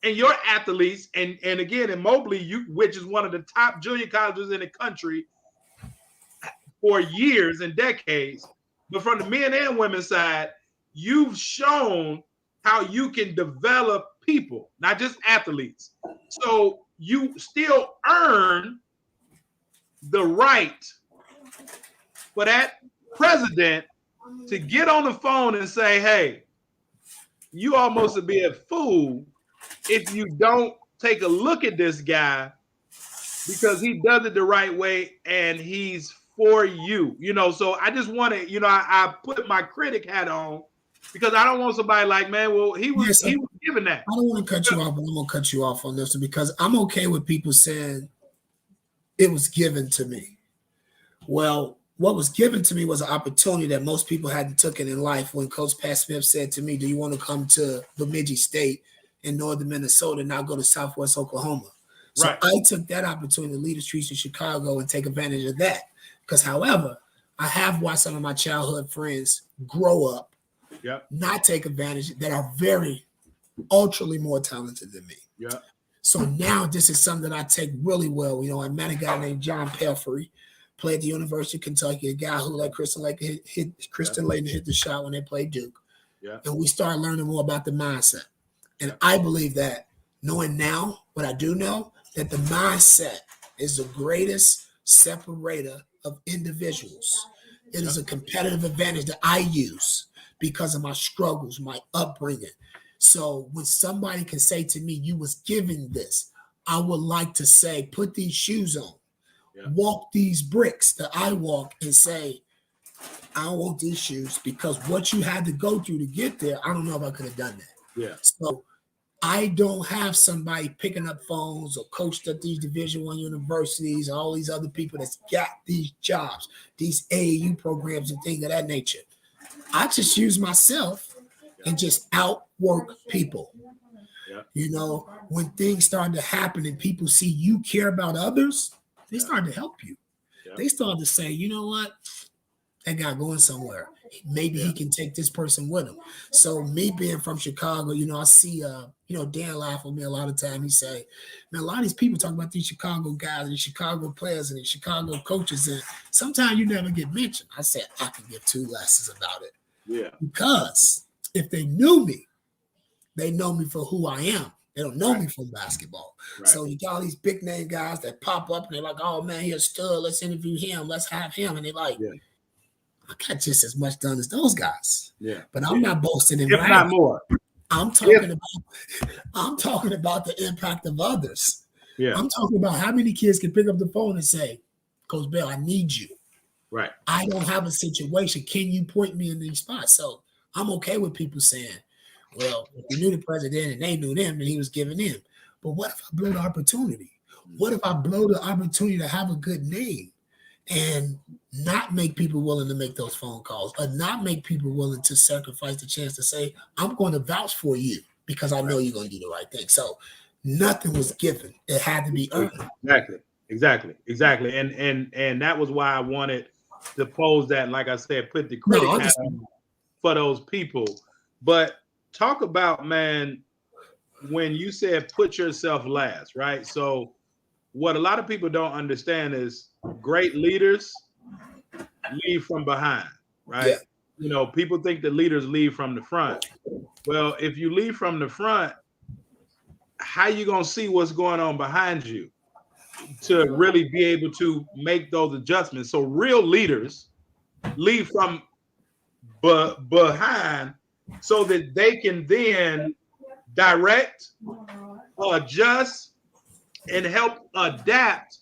in your athletes, and again in Mobley, which is one of the top junior colleges in the country for years and decades, but from the men and women's side, you've shown how you can develop people, not just athletes. So you still earn the right for that president to get on the phone and say, hey, you almost would be a fool if you don't take a look at this guy, because he does it the right way and he's for you. You know, so I just want to, you know, I put my critic hat on, because I don't want somebody like, man, well, he was given that. I don't want to cut you off, but I'm going to cut you off on this one, because I'm okay with people saying it was given to me. Well, what was given to me was an opportunity that most people hadn't taken in life. When Coach Pat Smith said to me, do you want to come to Bemidji State in northern Minnesota and now go to Southwest Oklahoma? So Right. I took that opportunity to lead the streets of Chicago and take advantage of that. Because, however, I have watched some of my childhood friends grow up, not take advantage, that are very ultrally more talented than me. Yeah. So now this is something that I take really well. You know, I met a guy named John Pelfrey, played at the University of Kentucky, a guy who let Kristen Layton hit the shot when they played Duke. Yeah. And we started learning more about the mindset. And I believe that, knowing now what I do know, that the mindset is the greatest separator of individuals. It is a competitive advantage that I use because of my struggles, my upbringing. So when somebody can say to me, you was given this, I would like to say, put these shoes on, walk these bricks that I walk, and say, I don't want these shoes, because what you had to go through to get there, I don't know if I could have done that. Yeah. So I don't have somebody picking up phones or coached at these Division I universities, all these other people that's got these jobs, these AAU programs and things of that nature. I just use myself and just outwork people. Yeah. You know, when things start to happen and people see you care about others, they start to help you. Yeah. They start to say, you know what? That guy going somewhere. Maybe he can take this person with him. So me being from Chicago, you know, I see, you know, Dan laugh at me a lot of time. He say, man, a lot of these people talk about these Chicago guys and Chicago players and Chicago coaches, and sometimes you never get mentioned. I said, I can give two lessons about it. Yeah. Because if they knew me, they know me for who I am. They don't know me from basketball. Right. So you got all these big name guys that pop up and they're like, oh man, here's a stud. Let's interview him. Let's have him. And they're like, I got just as much done as those guys. Yeah. But I'm not boasting in if not more. I'm talking about the impact of others. Yeah. I'm talking about how many kids can pick up the phone and say, Coach Bell, I need you. Right. I don't have a situation. Can you point me in these spots? So I'm okay with people saying, well, if you knew the president and they knew them, then he was giving them. But what if I blow the opportunity? What if I blow the opportunity to have a good name and not make people willing to make those phone calls, or not make people willing to sacrifice the chance to say, I'm going to vouch for you because I know you're going to do the right thing. So nothing was given. It had to be earned. Exactly. And that was why I wanted to pose that, like I said, put the credit on for those people. But talk about, man, when you said put yourself last, right? So what a lot of people don't understand is great leaders lead from behind, right? Yeah. You know, people think that leaders lead from the front. Well, if you lead from the front, how you gonna see what's going on behind you to really be able to make those adjustments? So real leaders lead from behind so that they can then direct, adjust, and help adapt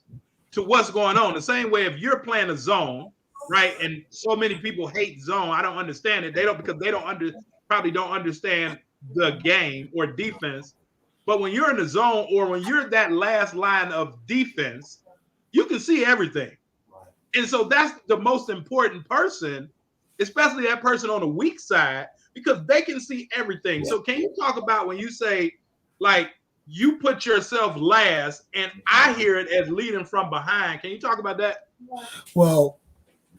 to what's going on. The same way if you're playing a zone, right? And so many people hate zone. I don't understand it. They don't, because they probably don't understand the game or defense. But when you're in the zone, or when you're that last line of defense, you can see everything. And so that's the most important person, especially that person on the weak side, because they can see everything. So can you talk about when you say, like, you put yourself last, and I hear it as leading from behind. Can you talk about that? Well,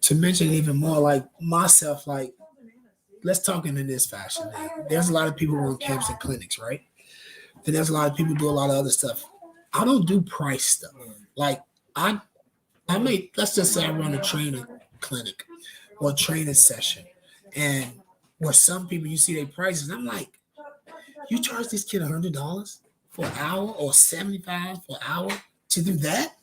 to mention even more like myself, like, let's talk in this fashion. Man. There's a lot of people who run camps and clinics, right? Then there's a lot of people who do a lot of other stuff. I don't do price stuff. Like I may, let's just say I run a training clinic or a training session, and where some people, you see their prices, I'm like, you charge this kid $100 for an hour or $75 for an hour to do that?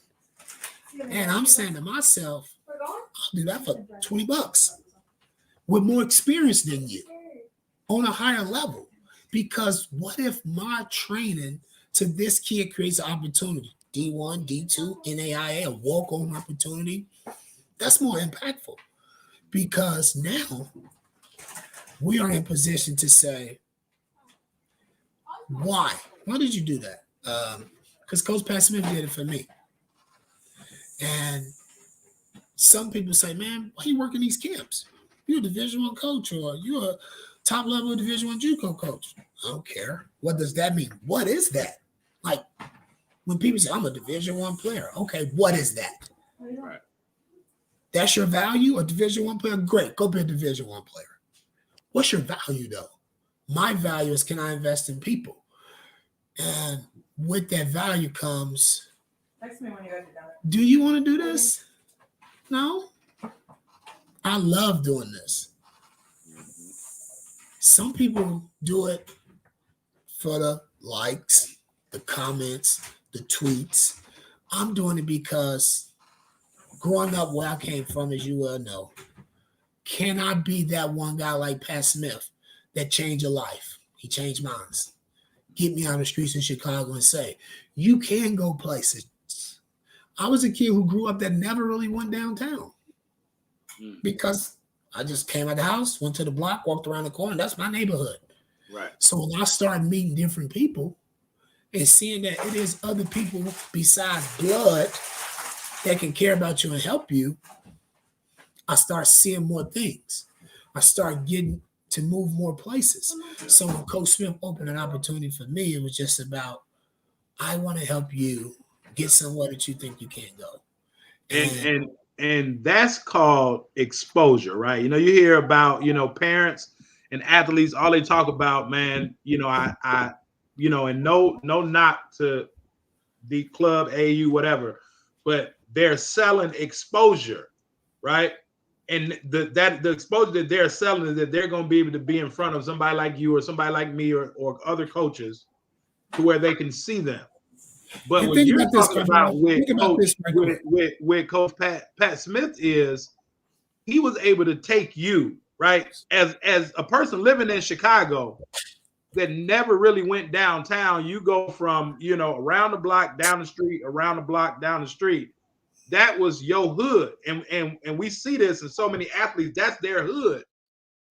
And I'm saying to myself, I'll do that for $20 with more experience than you on a higher level. Because what if my training to this kid creates an opportunity? D1, D2, NAIA, a walk-on opportunity. That's more impactful. Because now we are in position to say, why? Why did you do that? Because Coach Pat Smith did it for me. And some people say, man, why are you working these camps? You're a Division I coach, or you're a top-level Division I JUCO coach. I don't care. What does that mean? What is that? Like, when people say, I'm a Division I player. Okay, what is that? Right. That's your value? A Division I player? Great, go be a Division I player. What's your value, though? My value is, can I invest in people? And with that value comes, text me when you guys are done. Do you want to do this? No? I love doing this. Some people do it for the likes, the comments, the tweets. I'm doing it because growing up where I came from, as you well know, can I be that one guy like Pat Smith that changed your life? He changed mine. Get me on the streets in Chicago and say, you can go places. I was a kid who grew up that never really went downtown because I just came out the house, went to the block, walked around the corner. That's my neighborhood. Right. So when I started meeting different people and seeing that it is other people besides blood that can care about you and help you, I start seeing more things. I start getting to move more places. So when Coach Smith opened an opportunity for me, it was just about, I want to help you get somewhere that you think you can't go. And that's called exposure, right? You know, you hear about, you know, parents and athletes, all they talk about, man, you know, I you know, and no knock to the club, AU, whatever, but they're selling exposure, right? And the exposure that they're selling is that they're going to be able to be in front of somebody like you or somebody like me or other coaches to where they can see them. But what you're talking about with Coach Pat Smith is he was able to take you, right, as a person living in Chicago, that never really went downtown. You go from, around the block, down the street, around the block, down the street. That was your hood. And we see this in so many athletes. That's their hood.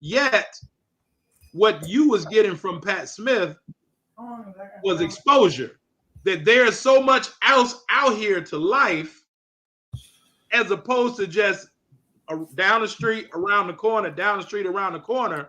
Yet, what you was getting from Pat Smith was exposure. That there's so much else out here to life, as opposed to just down the street, around the corner, down the street, around the corner.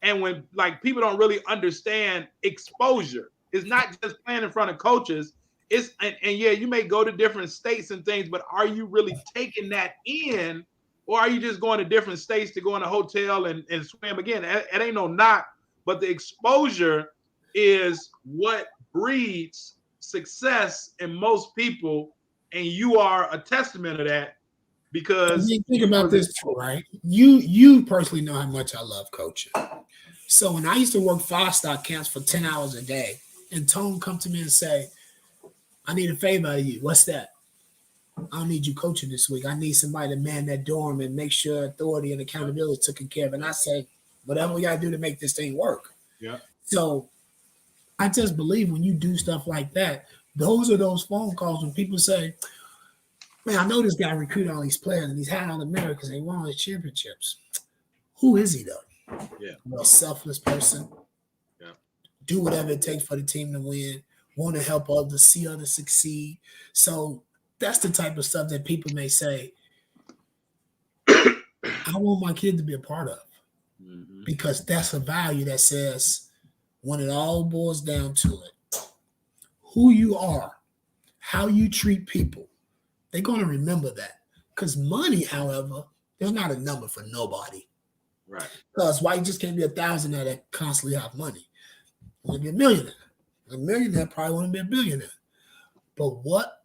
And when people don't really understand exposure, it's not just playing in front of coaches. It's and yeah, you may go to different states and things, but are you really taking that in, or are you just going to different states to go in a hotel and swim again? It ain't no knock, but the exposure is what breeds success in most people, and you are a testament to that. Because you think about this too, right? You personally know how much I love coaching. So when I used to work 5-star camps for 10 hours a day, and Tone come to me and say, I need a favor out of you. What's that? I don't need you coaching this week. I need somebody to man that dorm and make sure authority and accountability is taken care of. And I say, whatever we got to do to make this thing work. Yeah. So I just believe when you do stuff like that, those are those phone calls when people say, man, I know this guy recruited all these players and he's had all the merit because they won all the championships. Who is he, though? Yeah. A selfless person. Yeah. Do whatever it takes for the team to win. Want to help others, see others succeed. So that's the type of stuff that people may say, I want my kid to be a part of. Mm-hmm. Because that's a value that says, when it all boils down to it, who you are, how you treat people, they're going to remember that. Because money, however, there's not a number for nobody. Right. Because why you just can't be 1,000 that constantly have money? You want to be a millionaire. A millionaire probably want to be a billionaire. But what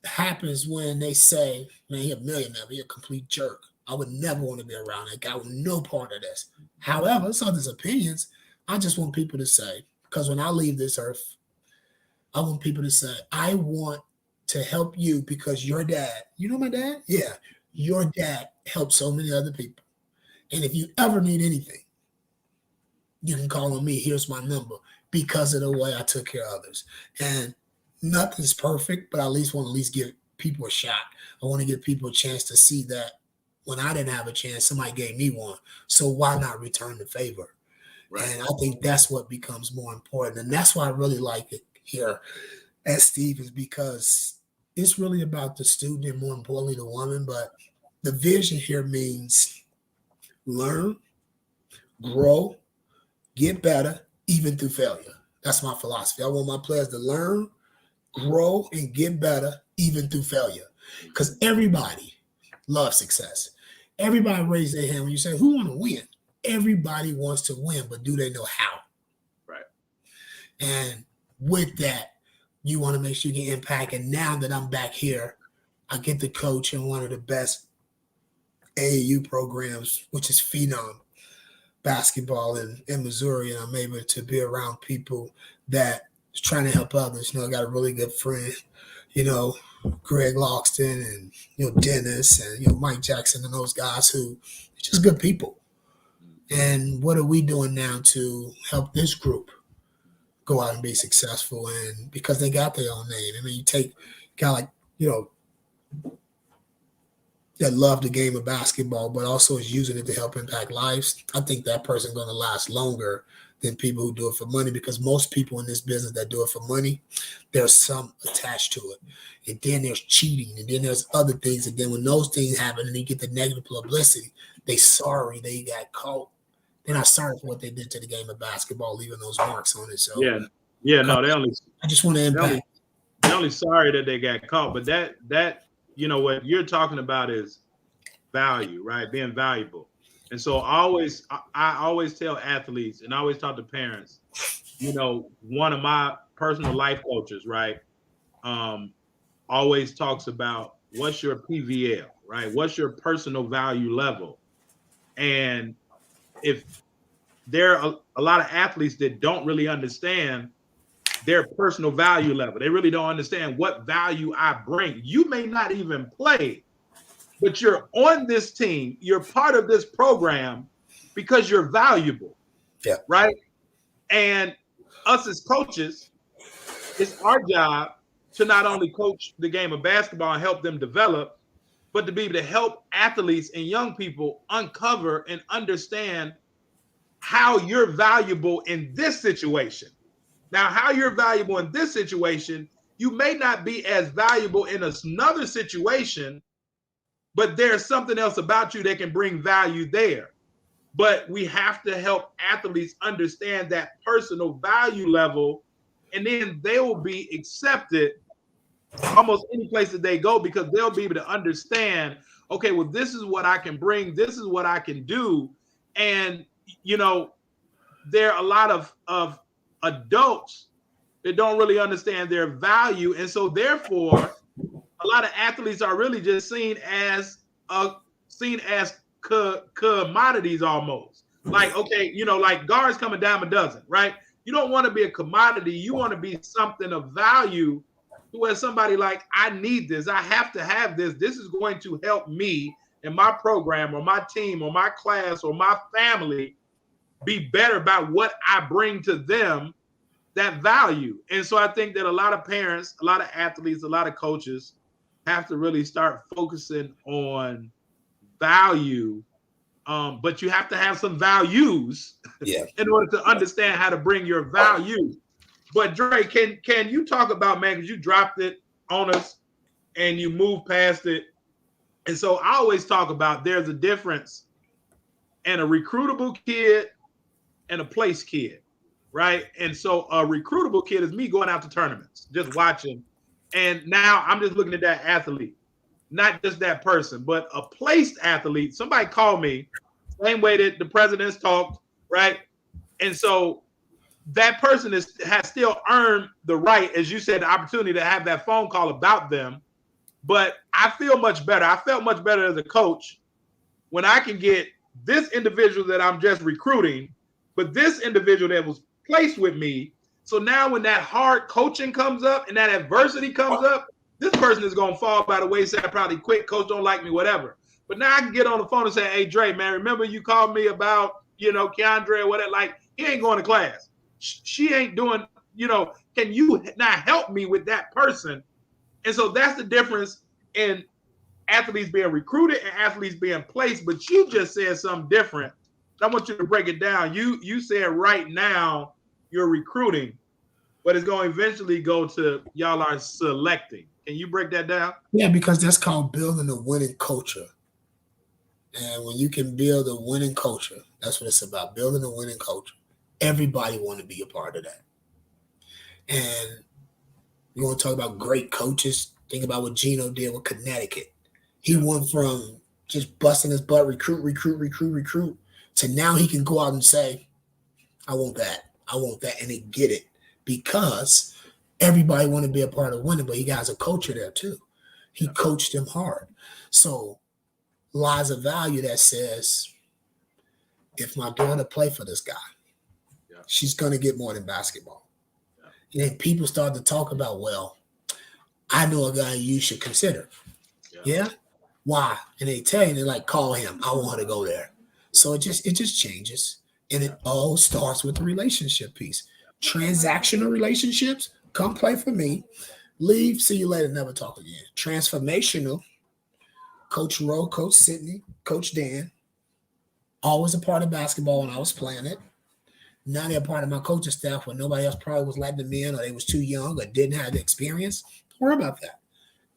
happens when they say, man, he's a millionaire, he's a complete jerk. I would never want to be around that guy with no part of this. However, it's others' opinions. I just want people to say, because when I leave this earth, I want people to say, I want to help you because your dad, you know my dad? Yeah, your dad helped so many other people. And if you ever need anything, you can call on me. Here's my number because of the way I took care of others. And nothing's perfect, but I at least want to give people a shot. I want to give people a chance to see that when I didn't have a chance, somebody gave me one. So why not return the favor? Right. And I think that's what becomes more important. And that's why I really like it here at Stevens, because it's really about the student and more importantly, the woman. But the vision here means learn, grow, get better, even through failure. That's my philosophy. I want my players to learn, grow, and get better, even through failure. Because everybody loves success. Everybody raise their hand when you say, who want to win? Everybody wants to win, but do they know how? Right. And with that, you want to make sure you get impact. And now that I'm back here, I get to coach in one of the best AAU programs, which is Phenom basketball in Missouri. And I'm able to be around people that is trying to help others. I got a really good friend, Greg Loxton and, Dennis and, Mike Jackson and those guys who are just good people. And what are we doing now to help this group go out and be successful? And because they got their own name. I mean, you take a guy like, that love the game of basketball, but also is using it to help impact lives. I think that person's going to last longer than people who do it for money, because most people in this business that do it for money, there's some attached to it. And then there's cheating, and then there's other things. And then when those things happen and they get the negative publicity, they sorry they got caught. They're not sorry for what they did to the game of basketball, leaving those marks on it. So I just want to impact. They're only sorry that they got caught, but that what you're talking about is value, right? Being valuable. And so I always tell athletes, and I always talk to parents, one of my personal life coaches, right, always talks about what's your PVL, right? What's your personal value level? And if there are a lot of athletes that don't really understand their personal value level, they really don't understand what value I bring. You may not even play, but you're on this team, you're part of this program because you're valuable. Yeah. Right? And us as coaches, it's our job to not only coach the game of basketball and help them develop, but to be able to help athletes and young people uncover and understand how you're valuable in this situation. Now, how you're valuable in this situation, you may not be as valuable in another situation, but there's something else about you that can bring value there. But we have to help athletes understand that personal value level, and then they will be accepted almost any place that they go, because they'll be able to understand, okay, well, this is what I can bring, this is what I can do. And, you know, there are a lot of adults that don't really understand their value. And so therefore, a lot of athletes are really just seen as commodities almost. Like, okay, you know, like guards come a dime a dozen, right? You don't want to be a commodity. You want to be something of value, where somebody like, I need this, I have to have this. This is going to help me and my program or my team or my class or my family be better about what I bring to them, that value. And so I think that a lot of parents, a lot of athletes, a lot of coaches have to really start focusing on value. But you have to have some values in order to understand how to bring your value. But Dre, can you talk about, man, because you dropped it on us and you moved past it. And so I always talk about there's a difference in a recruitable kid and a place kid, right? And so a recruitable kid is me going out to tournaments, just watching. And now I'm just looking at that athlete, not just that person, but a placed athlete. Somebody called me, same way that the presidents talked, right? And so that person has still earned the right, as you said, the opportunity to have that phone call about them. But I feel much better. I felt much better as a coach when I can get this individual that I'm just recruiting, but this individual that was placed with me. So now when that hard coaching comes up and that adversity comes up, this person is going to fall by the wayside, probably quit, coach don't like me, whatever. But now I can get on the phone and say, hey, Dre, man, remember you called me about, you know, Keandre or whatever, like he ain't going to class. She ain't doing, you know, can you not help me with that person? And so that's the difference in athletes being recruited and athletes being placed. But you just said something different. I want you to break it down. You said right now you're recruiting, but it's going to eventually go to y'all are selecting. Can you break that down? Yeah, because that's called building a winning culture. And when you can build a winning culture, that's what it's about, building a winning culture. Everybody want to be a part of that. And you want to talk about great coaches, think about what Gino did with Connecticut. He went from just busting his butt, recruit, to now he can go out and say, I want that, and they get it, because everybody want to be a part of winning, but he got a culture there too. He coached them hard. So lies a value that says, if my daughter play for this guy, she's going to get more than basketball. And then people start to talk about, well, I know a guy you should consider. Yeah? Why? And they tell you, they're like, call him. I want her to go there. So it just changes. And it all starts with the relationship piece. Transactional relationships, come play for me. Leave, see you later, never talk again. Transformational, Coach Rowe, Coach Sidney, Coach Dan, always a part of basketball when I was playing it. Now they're part of my coaching staff when nobody else probably was letting them in, or they was too young or didn't have the experience. Don't worry about that.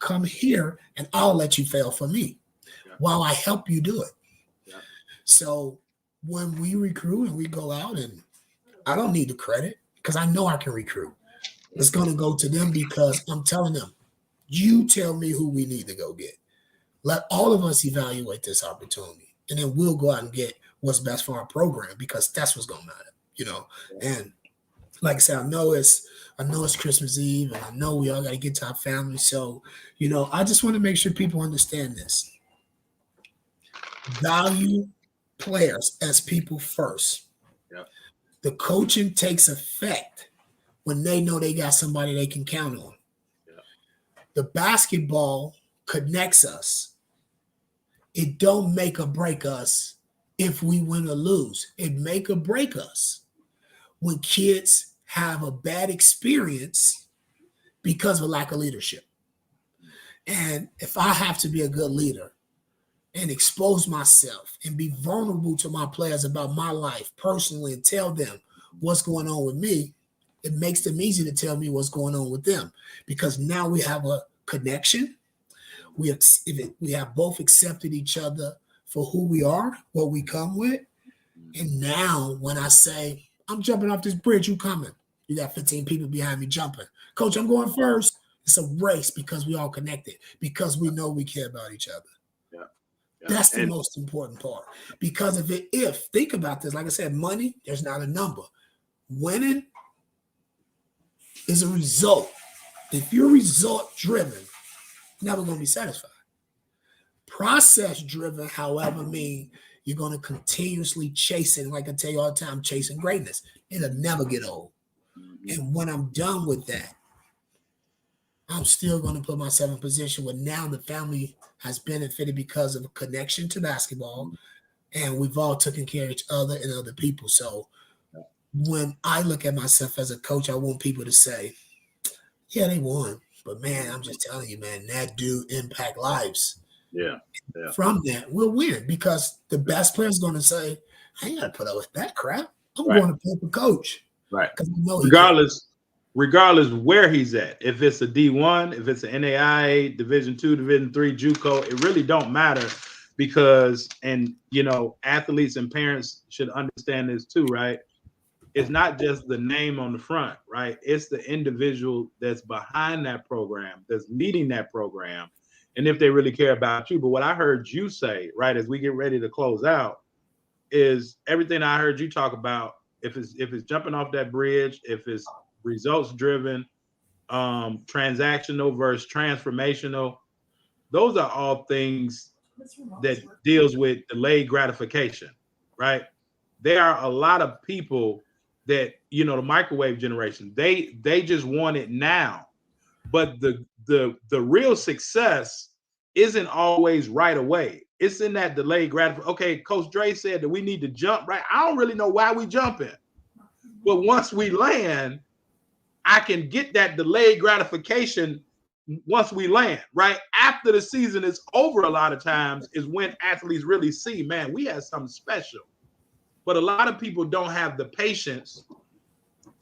Come here and I'll let you fail for me while I help you do it. So when we recruit and we go out, and I don't need the credit because I know I can recruit. It's going to go to them because I'm telling them, you tell me who we need to go get. Let all of us evaluate this opportunity, and then we'll go out and get what's best for our program, because that's what's going to matter, you know. And like I said, I know it's Christmas Eve, and I know we all got to get to our family. So, you know, I just want to make sure people understand this. Value players as people first. The coaching takes effect when they know they got somebody they can count on. The basketball connects us. It don't make or break us if we win or lose. It make or break us when kids have a bad experience because of a lack of leadership. And if I have to be a good leader and expose myself and be vulnerable to my players about my life personally and tell them what's going on with me, it makes them easy to tell me what's going on with them, because now we have a connection. We have both accepted each other for who we are, what we come with. And now when I say, I'm jumping off this bridge, you coming. You got 15 people behind me jumping. Coach, I'm going first. It's a race because we all connected, because we know we care about each other. Yeah. That's the most important part. Because think about this, like I said, money, there's not a number. Winning is a result. If you're result driven, you're never going to be satisfied. Process driven, however, mean you're going to continuously chasing, like I tell you all the time, chasing greatness. It'll never get old. And when I'm done with that, I'm still going to put myself in a position where now the family has benefited because of a connection to basketball, and we've all taken care of each other and other people. So when I look at myself as a coach, I want people to say, yeah, they won. But, man, I'm just telling you, man, that dude impact lives. Yeah. From that, we'll win, because the best player is going to say, I ain't got to put up with that crap. I'm going to play for coach. Right. Know regardless where he's at, if it's a D1, if it's an NAIA, Division II, Division III, JUCO, it really don't matter, because, and athletes and parents should understand this too, right? It's not just the name on the front, right? It's the individual that's behind that program, that's leading that program, and if they really care about you. But what I heard you say, right, as we get ready to close out, is everything I heard you talk about. If it's jumping off that bridge, if it's results driven, transactional versus transformational, those are all things that deals with delayed gratification, right? There are a lot of people that, the microwave generation, they just want it now. But the real success isn't always right away. It's in that delayed gratification. Okay, Coach Dre said that we need to jump, right? I don't really know why we jumping. But once we land, I can get that delayed gratification once we land, right? After the season is over, a lot of times is when athletes really see, man, we had something special. But a lot of people don't have the patience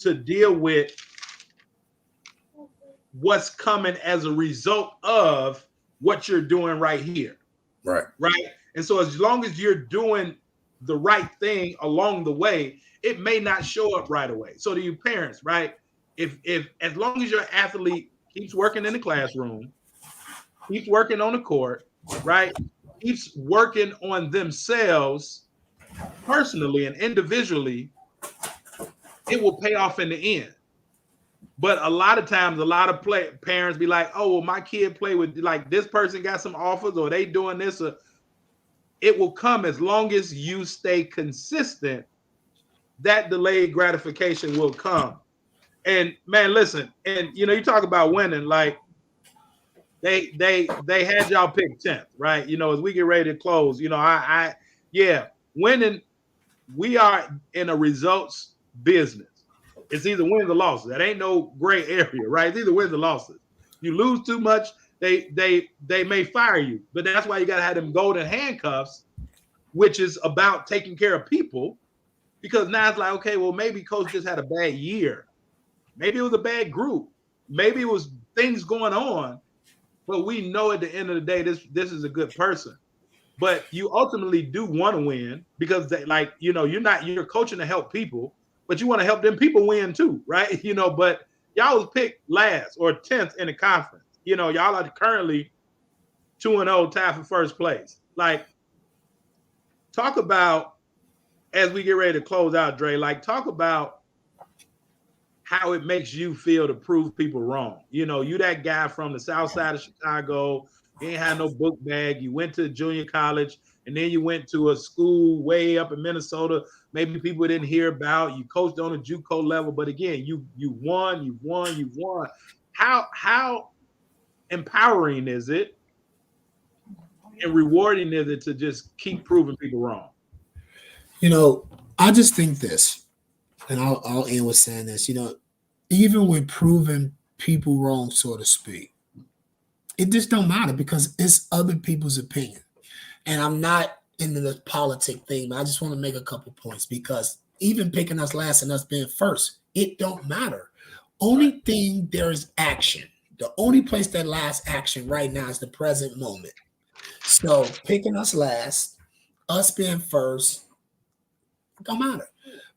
to deal with what's coming as a result of what you're doing right here. Right. And so as long as you're doing the right thing along the way, it may not show up right away. So to you parents, right? If as long as your athlete keeps working in the classroom, keeps working on the court, right? Keeps working on themselves personally and individually, it will pay off in the end. But a lot of times, a lot of parents be like, oh, well, my kid play with, like, this person got some offers, or they doing this. Or it will come as long as you stay consistent. That delayed gratification will come. And man, listen, and you talk about winning, like they had y'all pick 10th, right? As we get ready to close, winning, we are in a results business. It's either wins or losses. That ain't no gray area, right? It's either wins or losses. You lose too much, they may fire you. But that's why you gotta have them golden handcuffs, which is about taking care of people. Because now it's like, okay, well, maybe coach just had a bad year. Maybe it was a bad group. Maybe it was things going on. But we know at the end of the day, this is a good person. But you ultimately do want to win, because you're coaching to help people, but you want to help them people win too, right? But y'all was picked last or 10th in the conference. Y'all are currently 2-0, tied for first place. Like, talk about, as we get ready to close out, Dre, like, talk about how it makes you feel to prove people wrong. You that guy from the south side of Chicago, you ain't had no book bag. You went to junior college, and then you went to a school way up in Minnesota, maybe people didn't hear about. You coached on a JUCO level, but again, you won. How empowering is it and rewarding is it to just keep proving people wrong? I just think this. and I'll end with saying this. Even with proving people wrong, so to speak, it just don't matter because it's other people's opinion. And I'm not into the politic thing, but I just want to make a couple points because even picking us last and us being first, it don't matter. Only thing there is action. The only place that lasts action right now is the present moment. So picking us last, us being first, don't matter.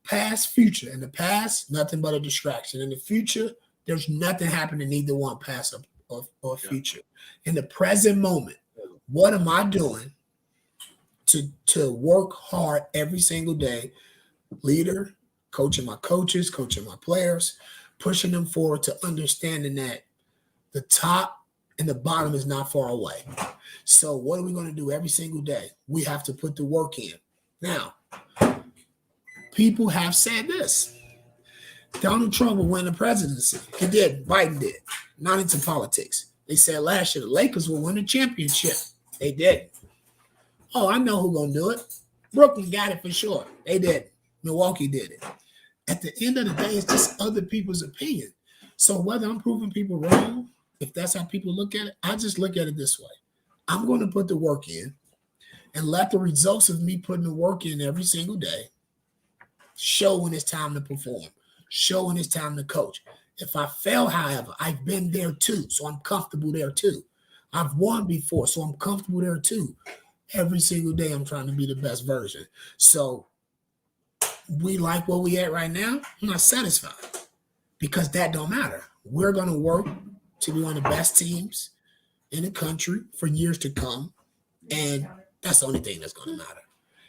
Past, future. In the past, nothing but a distraction. In the future, there's nothing happening either one, past or future. In the present moment, what am I doing to work hard every single day? Leader, coaching my coaches, coaching my players, pushing them forward to understanding that the top and the bottom is not far away. So what are we going to do every single day? We have to put the work in. Now, people have said this. Donald Trump will win the presidency. He did. Biden did. Not into politics. They said last year the Lakers will win the championship. They did. Oh, I know who's going to do it. Brooklyn got it for sure. They did. Milwaukee did it. At the end of the day, it's just other people's opinion. So whether I'm proving people wrong, if that's how people look at it, I just look at it this way. I'm going to put the work in and let the results of me putting the work in every single day show when it's time to perform, show when it's time to coach. If I fail, however, I've been there too, so I'm comfortable there too. I've won before, so I'm comfortable there too. Every single day, I'm trying to be the best version. So we like where we at right now. I'm not satisfied because that don't matter. We're going to work to be one of the best teams in the country for years to come, and that's the only thing that's going to matter.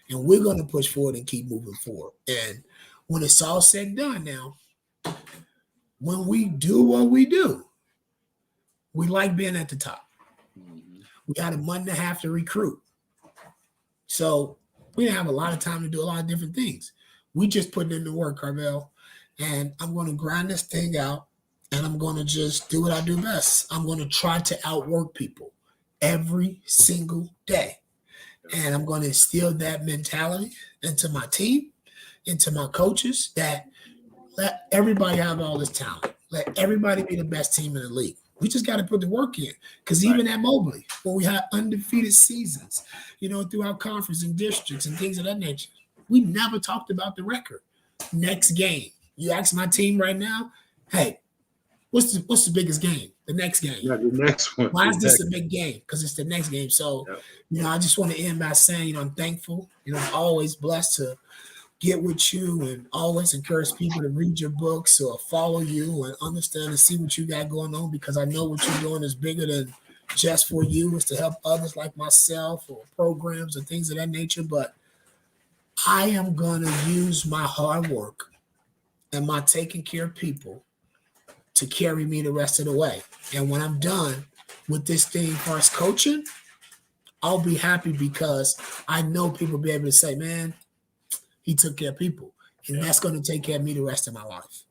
And we're going to push forward and keep moving forward. And when it's all said and done now, when we do what we do, we like being at the top. We got a month and a half to recruit. So we didn't have a lot of time to do a lot of different things. We just put in the work, Carvel. And I'm going to grind this thing out, and I'm going to just do what I do best. I'm going to try to outwork people every single day. And I'm going to instill that mentality into my team, into my coaches, that let everybody have all this talent. Let everybody be the best team in the league. We just got to put the work in. Because even at Mobley, when we had undefeated seasons, through our conference and districts and things of that nature, we never talked about the record. Next game. You ask my team right now, hey, what's the biggest game? The next game. Yeah, the next one. Why is this a big game? Because it's the next game. So, I just want to end by saying, I'm thankful. I'm always blessed to get with you and always encourage people to read your books or follow you and understand and see what you got going on, because I know what you're doing is bigger than just for you. It's to help others like myself or programs or things of that nature. But I am going to use my hard work and my taking care of people to carry me the rest of the way. And when I'm done with this thing for us coaching, I'll be happy because I know people will be able to say, man, he took care of people. And that's going to take care of me the rest of my life.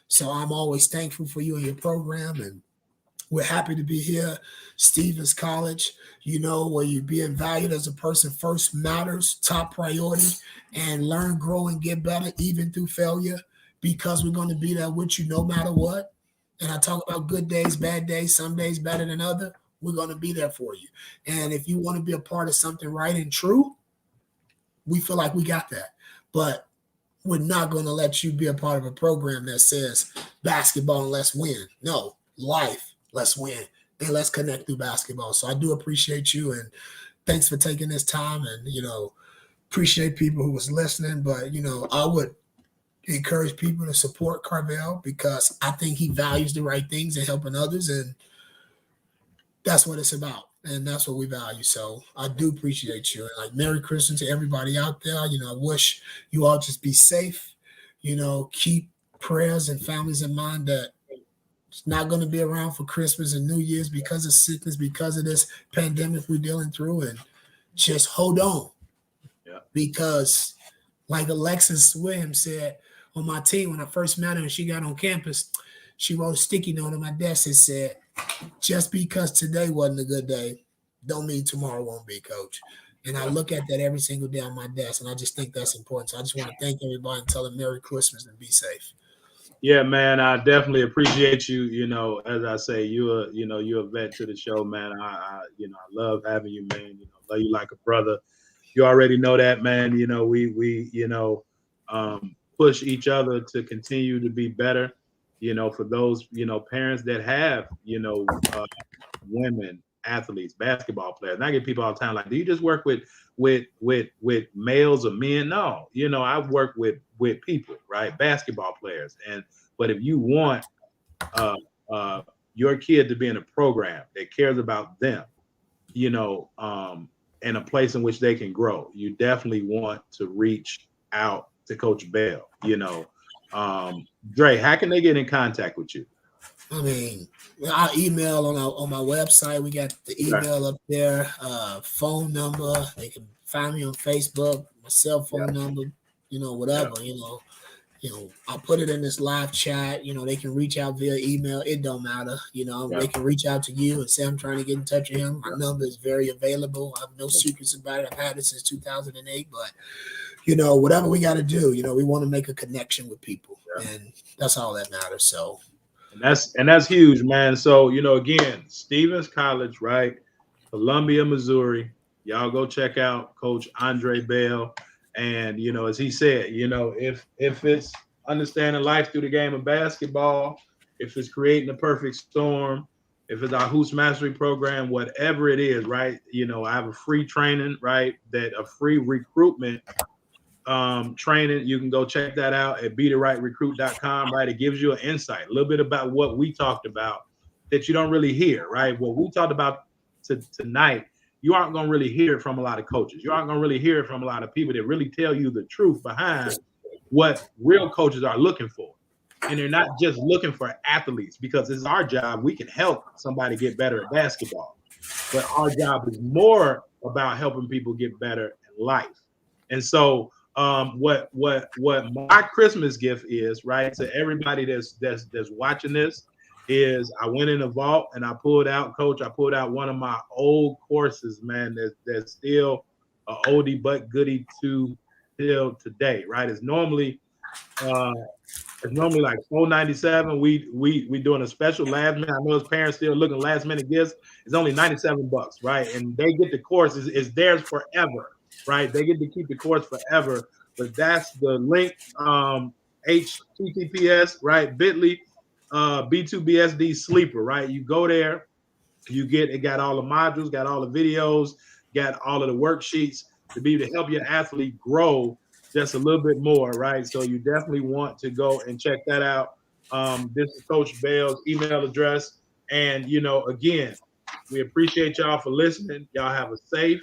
So I'm always thankful for you and your program. And we're happy to be here. Stevens College, where you're being valued as a person first matters, top priority, and learn, grow, and get better even through failure, because we're going to be there with you no matter what. And I talk about good days, bad days, some days better than other. We're going to be there for you. And if you want to be a part of something right and true, we feel like we got that. But we're not going to let you be a part of a program that says basketball and let's win. No, life, let's win. And let's connect through basketball. So I do appreciate you, and thanks for taking this time, and, appreciate people who was listening. But, I would encourage people to support Carvel because I think he values the right things and helping others, and that's what it's about, and that's what we value. So I do appreciate you, and like Merry Christmas to everybody out there. I wish you all just be safe. Keep prayers and families in mind that it's not going to be around for Christmas and New Year's because of sickness, because of this pandemic we're dealing through, and just hold on. Yeah. Because like Alexis Williams said on my team when I first met her and she got on campus, she wrote a sticky note on my desk that said, just because today wasn't a good day, don't mean tomorrow won't be, coach. And I look at that every single day on my desk, and I just think that's important. So I just want to thank everybody and tell them Merry Christmas and be safe. Yeah, man, I definitely appreciate you. You know, as I say, you're a vet to the show, man. I love having you, man. You know, love you like a brother. You already know that, man. You know, we push each other to continue to be better. You know, for those, parents that have, women athletes, basketball players. And I get people all the time like, do you just work with males or men? No, I work with people, right? Basketball players. But if you want your kid to be in a program that cares about them, and a place in which they can grow, you definitely want to reach out to Coach Bell. Dre, how can they get in contact with you? I mean, our email on my website. We got the email up there, phone number. They can find me on Facebook, my cell phone number, whatever, I'll put it in this live chat. They can reach out via email. It don't matter. They can reach out to you and say, I'm trying to get in touch with him. My number is very available. I have no secrets about it. I've had it since 2008, but whatever we got to do, we want to make a connection with people, and that's all that matters. So. And that's huge, man. So, again, Stevens College, right? Columbia, Missouri. Y'all go check out Coach Andre Bell. And, as he said, if it's understanding life through the game of basketball, if it's creating the perfect storm, if it's our Hoops Mastery program, whatever it is, right? I have a free training, right? A free recruitment training. You can go check that out at BeTheRightRecruit.com, right? It gives you an insight, a little bit about what we talked about that you don't really hear, right? What we talked about tonight, you aren't going to really hear it from a lot of coaches. You aren't going to really hear it from a lot of people that really tell you the truth behind what real coaches are looking for. And they're not just looking for athletes, because it's our job. We can help somebody get better at basketball, but our job is more about helping people get better in life. And so what my Christmas gift is, right, to everybody that's watching this, is I went in the vault and I pulled out one of my old courses, man, that's still an oldie but goodie to till today, right? It's normally like $497. We doing a special last minute. I know his parents still looking last minute gifts. It's only $97, right? And they get the course. It's theirs forever, right? They get to keep the course forever. But that's the link, HTTPS, right? Bit.ly, B2BSD Sleeper, right? You go there, it got all the modules, got all the videos, got all of the worksheets to be able to help your athlete grow just a little bit more, right? So you definitely want to go and check that out. This is Coach Bell's email address. And, again, we appreciate y'all for listening. Y'all have a safe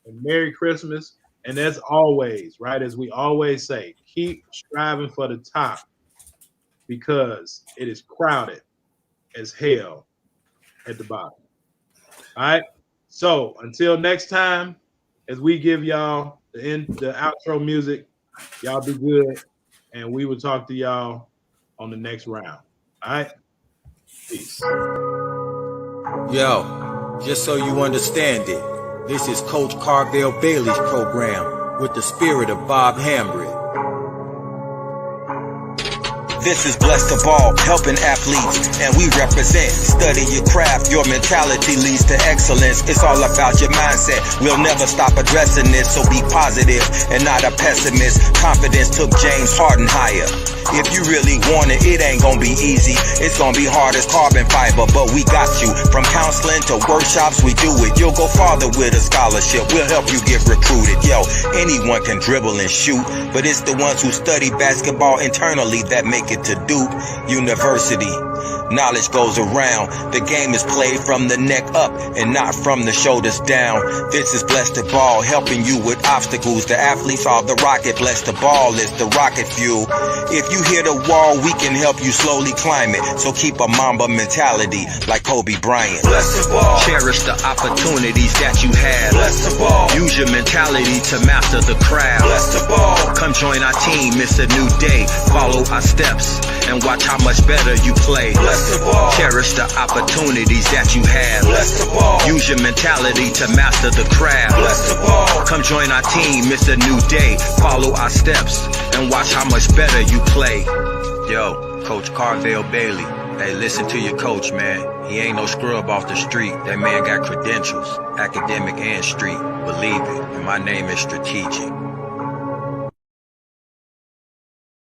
and Merry Christmas. And as always, right, as we always say, keep striving for the top, because it is crowded as hell at the bottom. All right. So until next time, as we give y'all the outro music, y'all be good. And we will talk to y'all on the next round. All right. Peace. Yo, just so you understand it, this is Coach Carvel Bailey's program with the spirit of Bob Hambry. This is Blessed of All, helping athletes, and we represent. Study your craft, your mentality leads to excellence. It's all about your mindset. We'll never stop addressing this, so be positive and not a pessimist. Confidence took James Harden higher. If you really want it, it ain't gonna be easy. It's gonna be hard as carbon fiber, but we got you. From counseling to workshops, we do it. You'll go farther with a scholarship. We'll help you get recruited. Yo, anyone can dribble and shoot, but it's the ones who study basketball internally that make it to Duke University. Knowledge goes around. The game is played from the neck up and not from the shoulders down. This is Blessed to Ball, helping you with obstacles. The athletes are the rocket. Blessed to Ball is the rocket fuel. If you hit a wall, we can help you slowly climb it. So keep a Mamba mentality like Kobe Bryant. Blessed to Ball. Cherish the opportunities that you have. Blessed to Ball. Use your mentality to master the craft. Blessed to Ball. Come join our team, it's a new day. Follow our steps and watch how much better you play. play. Bless the ball. Cherish the opportunities that you have. Bless the ball. Use your mentality to master the craft. Bless the ball. Come join our team, it's a new day. Follow our steps and watch how much better you play. Yo, Coach Carvel Bailey. Hey, listen to your coach, man. He ain't no scrub off the street. That man got credentials, academic and street. Believe it, and my name is strategic.